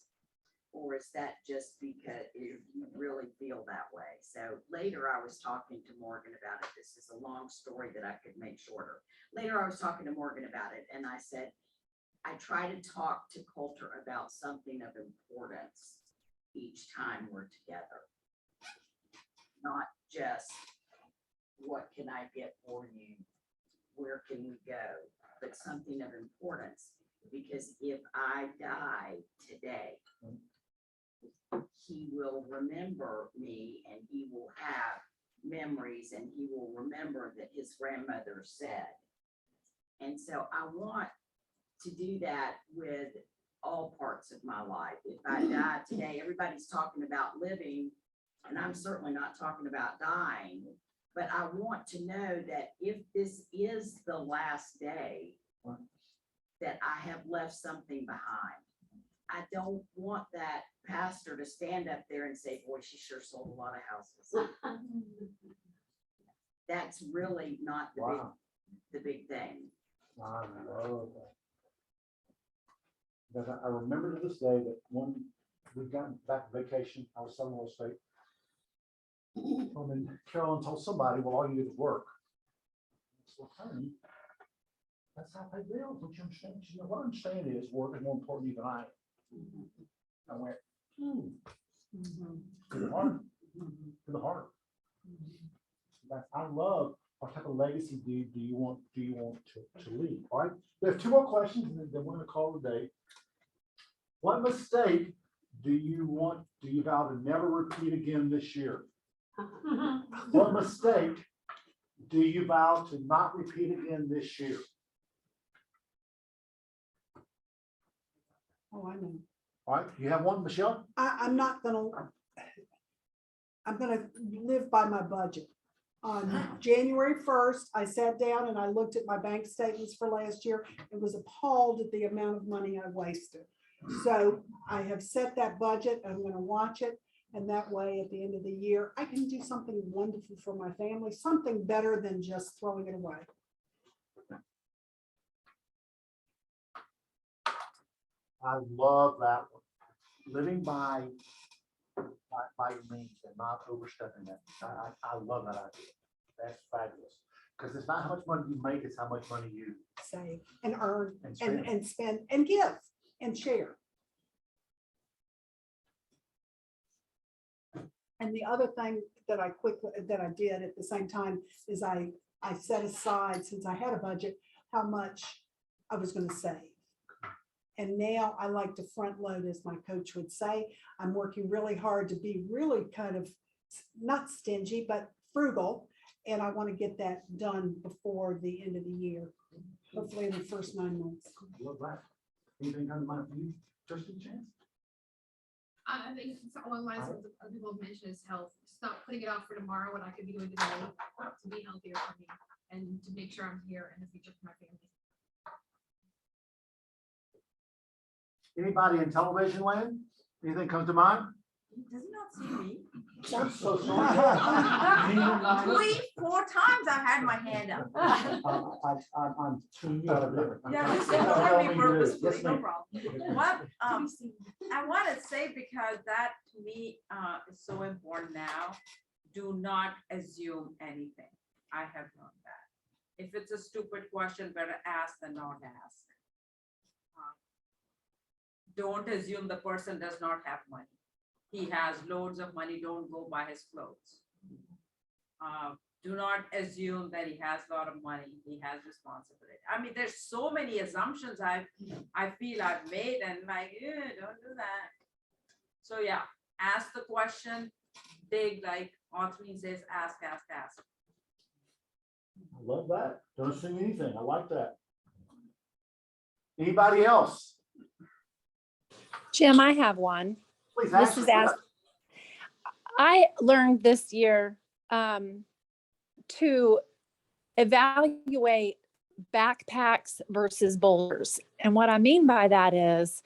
S15: Or is that just because you really feel that way? So later I was talking to Morgan about it. This is a long story that I could make shorter. Later I was talking to Morgan about it, and I said, I try to talk to Coulter about something of importance each time we're together. Not just, what can I get for you? Where can we go? But something of importance. Because if I die today, he will remember me, and he will have memories, and he will remember that his grandmother said. And so I want to do that with all parts of my life. If I die today, everybody's talking about living, and I'm certainly not talking about dying, but I want to know that if this is the last day, that I have left something behind. I don't want that pastor to stand up there and say, boy, she sure sold a lot of houses. That's really not the big thing.
S9: I love that. Because I remember to this day that when we got back from vacation, I was selling real estate. And then Carolyn told somebody, well, all you do is work. I said, well, honey, that's how I pay bills, don't you understand? She said, what I understand is work is more important to you than I am. I went, to the heart, to the heart. I love what type of legacy do you want to leave, all right? We have two more questions and then we're gonna call it a day. What mistake do you vow to never repeat again this year? What mistake do you vow to not repeat again this year?
S12: Oh, I know.
S9: All right, you have one, Michelle?
S12: I'm gonna live by my budget. On January 1st, I sat down and I looked at my bank statements for last year and was appalled at the amount of money I wasted. So I have set that budget. I'm gonna watch it. And that way, at the end of the year, I can do something wonderful for my family, something better than just throwing it away.
S9: I love that one. Living by your means and not overstepping it. I love that idea. That's fabulous. Because it's not how much money you make, it's how much money you
S12: Save and earn
S9: And spend.
S12: and spend and give and share. And the other thing that I did at the same time is I set aside, since I had a budget, how much I was going to save. And now I like to front load, as my coach would say. I'm working really hard to be really kind of not stingy, but frugal. And I want to get that done before the end of the year, hopefully in the first 9 months.
S9: love that. Anything come to mind for you, Trustee Chance?
S2: I think it's along the lines of other people have mentioned is health. Stop putting it off for tomorrow when I could be doing today to be healthier for me and to make sure I'm here in the future for my family.
S9: Anybody in television land? Anything comes to mind?
S1: Does he not see me?
S9: I'm so sorry.
S1: 4 times I've had my hand up.
S9: I'm tuning you out of there.
S1: Yeah, just
S9: I'm
S1: don't
S9: trying
S1: let
S9: to
S1: me
S9: tell you this.
S1: purposefully,
S9: Yes,
S1: no
S9: ma'am.
S1: problem. What, I want to say, because that to me is so important now, do not assume anything. I have learned that. If it's a stupid question, better ask than not ask. Don't assume the person does not have money. He has loads of money, don't go buy his clothes. Do not assume that he has a lot of money, he has responsibility. I mean, there's so many assumptions I feel I've made and like, don't do that. So yeah, ask the question, dig, like Anthony says, ask.
S9: I love that. Don't assume anything. I like that. Anybody else?
S19: Jim, I have one.
S9: Please
S19: This
S9: ask.
S19: is asked. I learned this year to evaluate backpacks versus boulders. And what I mean by that is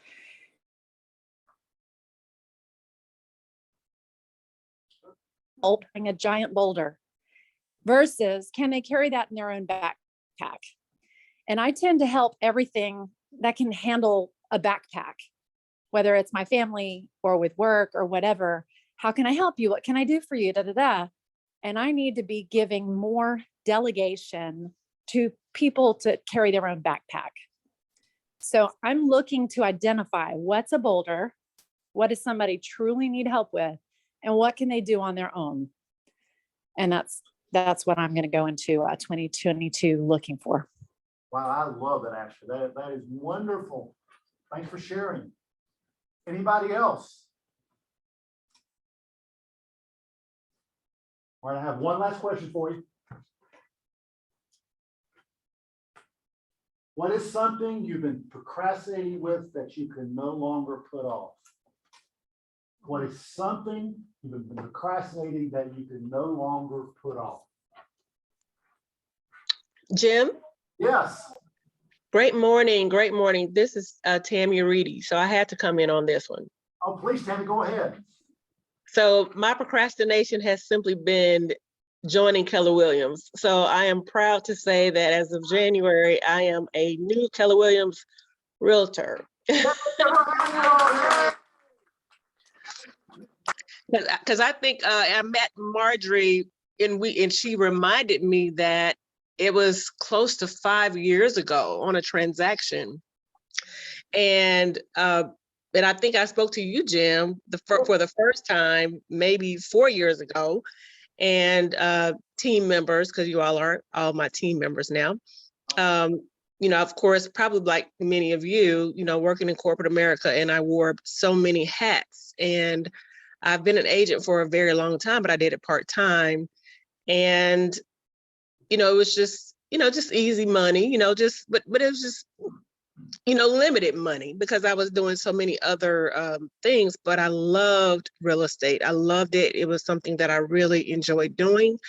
S19: bring a giant boulder versus can they carry that in their own backpack? And I tend to help everything that can handle a backpack, whether it's my family or with work or whatever. How can I help you? What can I do for you? Da, da, da. And I need to be giving more delegation to people to carry their own backpack. So I'm looking to identify what's a boulder, what does somebody truly need help with, and what can they do on their own. And that's what I'm going to go into 2022 looking for.
S9: Wow, I love that, Ashley. That is wonderful. Thanks for sharing. Anybody else? All right, I have one last question for you. What is something you've been procrastinating with that you can no longer put off? What is something you've been procrastinating that you can no longer put off?
S20: Jim?
S9: Yes.
S20: Great morning, great morning. This is Tammy Reedy, so I had to come in on this one.
S9: Oh, please, Tammy, go ahead.
S20: So my procrastination has simply been joining Keller Williams. So I am proud to say that as of January, I am a new Keller Williams realtor. Because I think I met Marjorie and she reminded me that it was close to 5 years ago on a transaction. And I think I spoke to you, Jim, for the first time, maybe 4 years ago. And team members, because you all are all my team members now. Of course, probably like many of you, working in corporate America, and I wore so many hats. And I've been an agent for a very long time, but I did it part-time. And, it was just easy money, but it was just, limited money because I was doing so many other things, but I loved real estate. I loved it. It was something that I really enjoyed doing.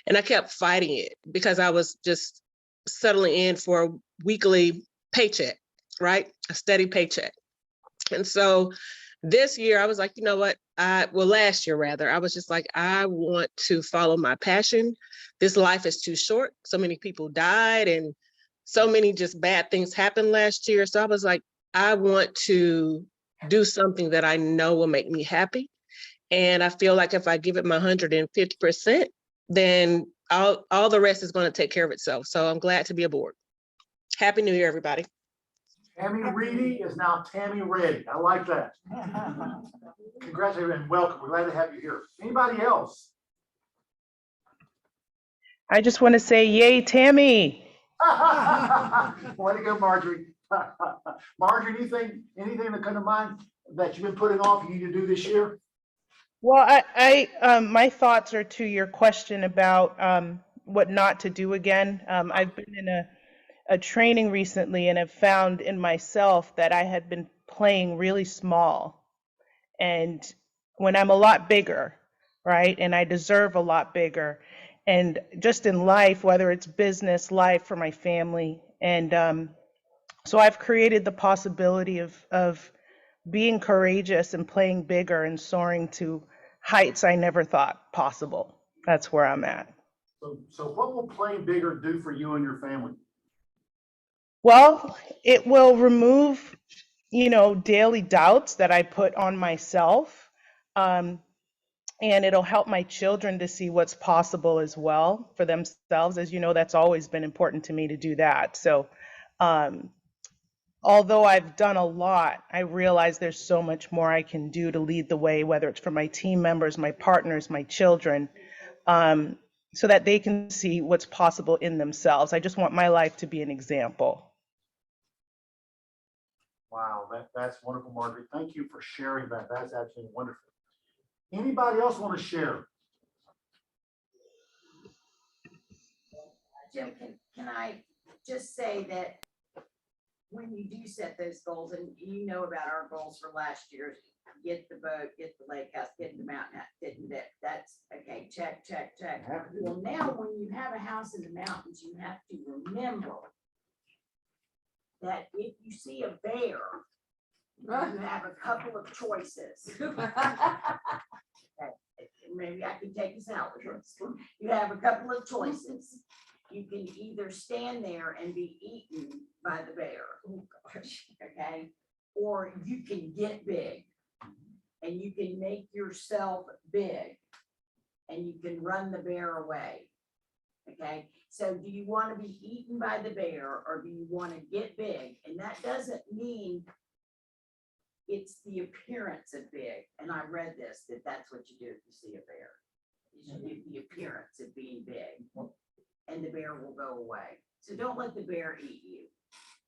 S20: And I kept fighting it because I was just settling in for a weekly paycheck, right? A steady paycheck. And so this year I was like, you know what? Last year rather, I was just like, I want to follow my passion. This life is too short. So many people died and so many just bad things happened last year. So I was like, I want to do something that I know will make me happy. And I feel like if I give it my 150%, then all the rest is going to take care of itself. So I'm glad to be aboard. Happy New Year, everybody.
S9: Tammy Reedy is now Tammy Reddy. I like that. Congratulations and welcome. We're glad to have you here. Anybody else?
S21: I just want to say, yay, Tammy.
S9: Way to go, Marjorie. Marjorie, anything that come to mind that you've been putting off you need to do this year?
S21: Well, my thoughts are to your question about what not to do again. I've been in a training recently and have found in myself that I had been playing really small. And when I'm a lot bigger, right, and I deserve a lot bigger, and just in life, whether it's business, life, for my family. And so I've created the possibility of being courageous and playing bigger and soaring to heights I never thought possible. That's where I'm at.
S9: So what will playing bigger do for you and your family?
S21: Well, it will remove, daily doubts that I put on myself. And it'll help my children to see what's possible as well for themselves. As you know, that's always been important to me to do that. So although I've done a lot, I realize there's so much more I can do to lead the way, whether it's for my team members, my partners, my children, so that they can see what's possible in themselves. I just want my life to be an example.
S9: Wow, that's wonderful, Marjorie. Thank you for sharing that. That's absolutely wonderful. Anybody else want to share?
S15: Jim, can I just say that when you do set those goals, and you know about our goals for last year, get the boat, get the lake house, get the mountain house, that's okay, check, check, check. Well, now when you have a house in the mountains, you have to remember that if you see a bear, you have a couple of choices. Maybe I can take us out with this. You have a couple of choices. You can either stand there and be eaten by the bear, oh gosh, okay, or you can get big and you can make yourself big and you can run the bear away. Okay, so do you want to be eaten by the bear or do you want to get big? And that doesn't mean it's the appearance of big. And I read this, that's what you do if you see a bear. You should give the appearance of being big and the bear will go away. So don't let the bear eat you.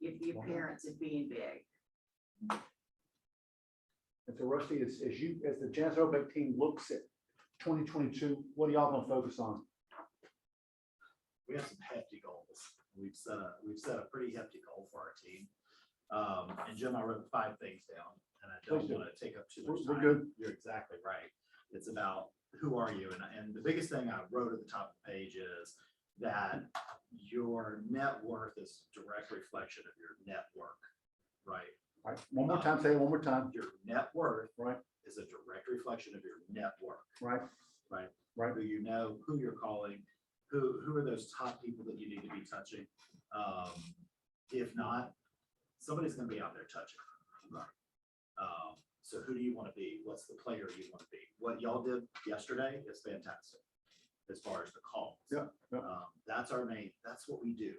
S15: Give the appearance of being big.
S9: And so Rusty, as the Janice Obeck team looks at 2022, what are y'all gonna focus on?
S4: We have some hefty goals. We've set a pretty hefty goal for our team. And Jim, I wrote 5 things down, and I don't want to take up too much time.
S9: We're good.
S4: You're exactly right. It's about who are you, and the biggest thing I wrote at the top of the page is that your net worth is a direct reflection of your network, right?
S9: Right. One more time, say it one more time.
S4: Your net worth,
S9: right,
S4: is a direct reflection of your network,
S9: right,
S4: right,
S9: right.
S4: Who you know, who you're calling, who are those top people that you need to be touching. If not, somebody's going to be out there touching. So who do you want to be? What's the player you want to be? What y'all did yesterday is fantastic as far as the calls.
S5: Yeah, yeah.
S4: That's our main, that's what we do.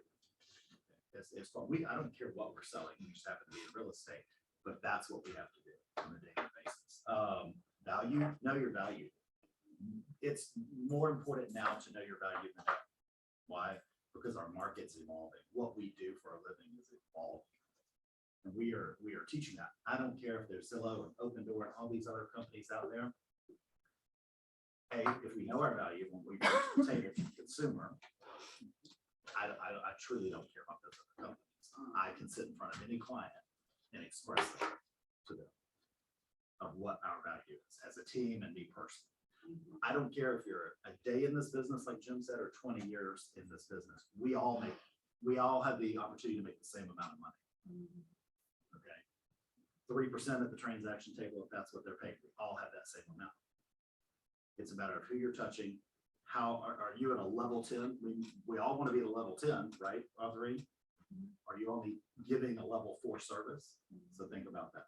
S4: It's fun. I don't care what we're selling, we just happen to be in real estate, but that's what we have to do on a daily basis. Value, know your value. It's more important now to know your value than ever. Why? Because our market's evolving. What we do for a living is evolving. And we are teaching that. I don't care if there's Zillow and Open Door and all these other companies out there. Hey, if we know our value when we bring to the table to the consumer, I truly don't care about those other companies. I can sit in front of any client and express that to them of what our value is as a team and me personally. I don't care if you're a day in this business, like Jim said, or 20 years in this business. We all have the opportunity to make the same amount of money. Okay. 3% at the transaction table, if that's what they're paying, we all have that same amount. It's a matter of who you're touching. How are you at a level 10? We all want to be at a level 10, right? Audrey? Are you only giving a level 4 service? So think about that.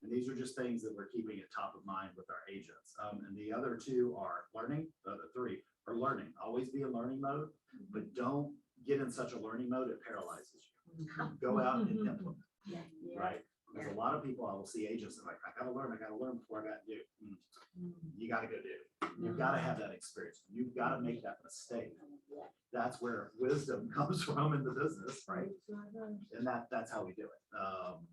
S4: And these are just things that we're keeping at top of mind with our agents. And the other two are learning. The other three are learning. Always be in learning mode, but don't get in such a learning mode it paralyzes you. Go out and implement. Right? There's a lot of people I will see agents that are like, I gotta learn before I got to do. You gotta go do. You've got to have that experience. You've got to make that mistake. That's where wisdom comes from in the business, right? And that's how we do it.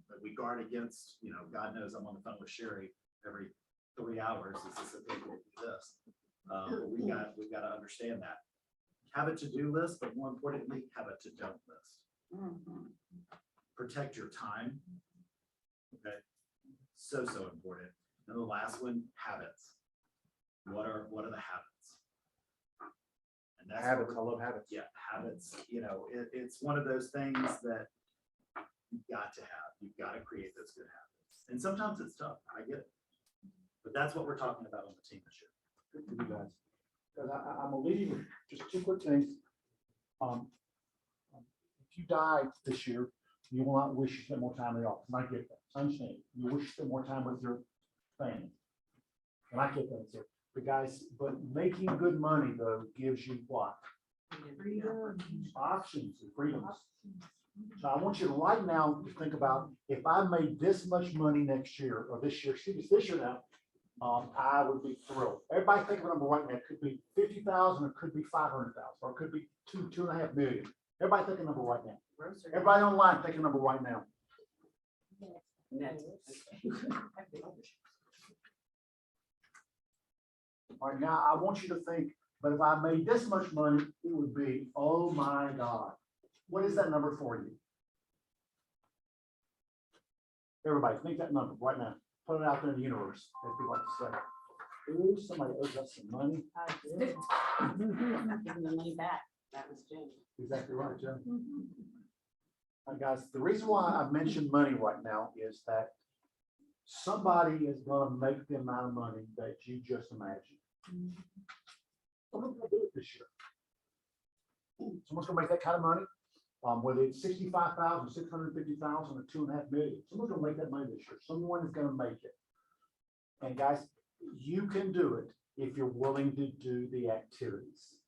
S4: But we guard against, God knows I'm on the phone with Sherry every 3 hours. Is this okay to do this? But we've got to understand that. Have a to-do list, but more importantly, have a to-don't list. Protect your time. Okay. So important. And the last one, habits. What are the habits? And that's
S5: Habits, I love habits.
S4: Yeah, habits. It's one of those things that you've got to have. You've got to create those good habits. And sometimes it's tough. I get it. But that's what we're talking about on the team this year.
S9: Good for you guys. Because I'm gonna leave you with just 2 quick things. If you die this year, you will not wish you spent more time in the office. And I get that. I understand. You wish you spent more time with your family. And I get that, sir. But making good money though gives you what? Options and freedoms. So I want you to right now to think about, if I made this much money next year or this year, this year now, I would be thrilled. Everybody think of a number right now. It could be 50,000, or it could be 500,000, or it could be 2.5 million. Everybody think a number right now. Everybody online think a number right now. All right, now I want you to think, but if I made this much money, it would be, oh my God. What is that number for you? Everybody, think that number right now. Put it out there in the universe, as people like to say. Ooh, somebody owes us some money.
S15: I did. I'm giving the money back. That was Jim.
S9: Exactly right, Joe. All right, guys, the reason why I mentioned money right now is that somebody is going to make the amount of money that you just imagined. Someone's going to do it this year. Someone's going to make that kind of money, whether it's 65,000, 650,000, or 2.5 million. Someone's going to make that money this year. Someone is going to make it. And guys, you can do it if you're willing to do the activities.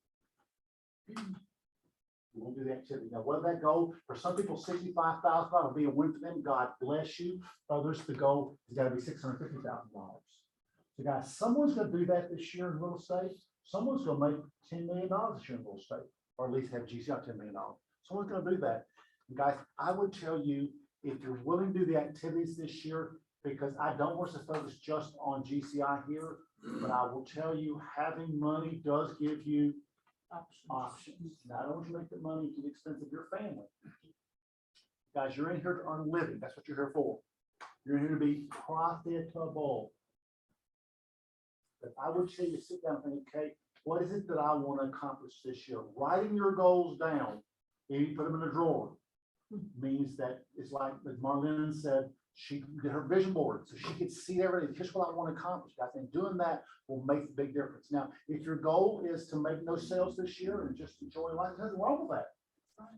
S9: You won't do the activity. Now, whether that goal for some people, $65,000 will be a win for them. God bless you. Others, the goal has got to be $650,000. So, guys, someone's going to do that this year in real estate. Someone's going to make $10 million this year in real estate, or at least have GCI $10 million. Someone's going to do that. And guys, I would tell you, if you're willing to do the activities this year, because I don't want us to focus just on GCI here, but I will tell you, having money does give you options. Now, I don't want you to make the money to the expense of your family. Guys, you're in here to earn a living. That's what you're here for. You're in here to be profitable. But I would tell you to sit down and think, okay, what is it that I want to accomplish this year? Writing your goals down, and you put them in a drawer, means that it's like, as Marlene said, she did her vision board, so she could see everything. Here's what I want to accomplish. I think doing that will make a big difference. Now, if your goal is to make no sales this year and just enjoy life, there's nothing wrong with that.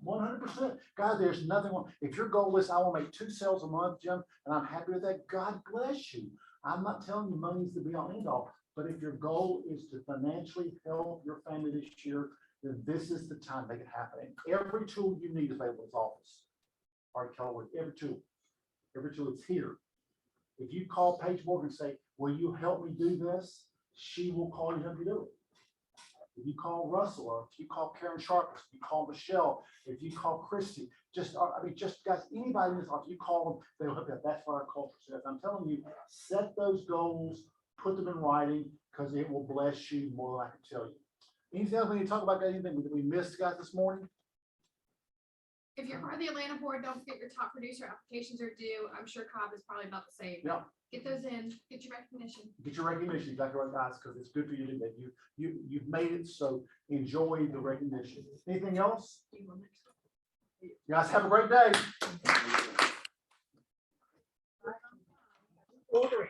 S9: 100%. God, there's nothing wrong. If your goal is, I want to make 2 sales a month, Jim, and I'm happy with that, God bless you. I'm not telling you money's the be all end all, but if your goal is to financially help your family this year, then this is the time to make it happen. And every tool you need is available in his office. All right, Keller, every tool is here. If you call Paige Morgan and say, will you help me do this? She will call you and help you do it. If you call Russell, or if you call Karen Sharp, if you call Michelle, if you call Christy, just guys, anybody in this office, you call them, they'll help you. That's what our culture says. I'm telling you, set those goals, put them in writing, because it will bless you more than I can tell you. Anything else we need to talk about? Anything that we missed, guys, this morning?
S2: If you're part of the Atlanta board, don't forget your top producer applications are due. I'm sure Cobb is probably about the same.
S9: Yeah.
S2: Get those in, get your recognition.
S9: Get your recognition, exactly right, guys, because it's good for you to do that. You've made it, so enjoy the recognition. Anything else? You guys have a great day. Ordering.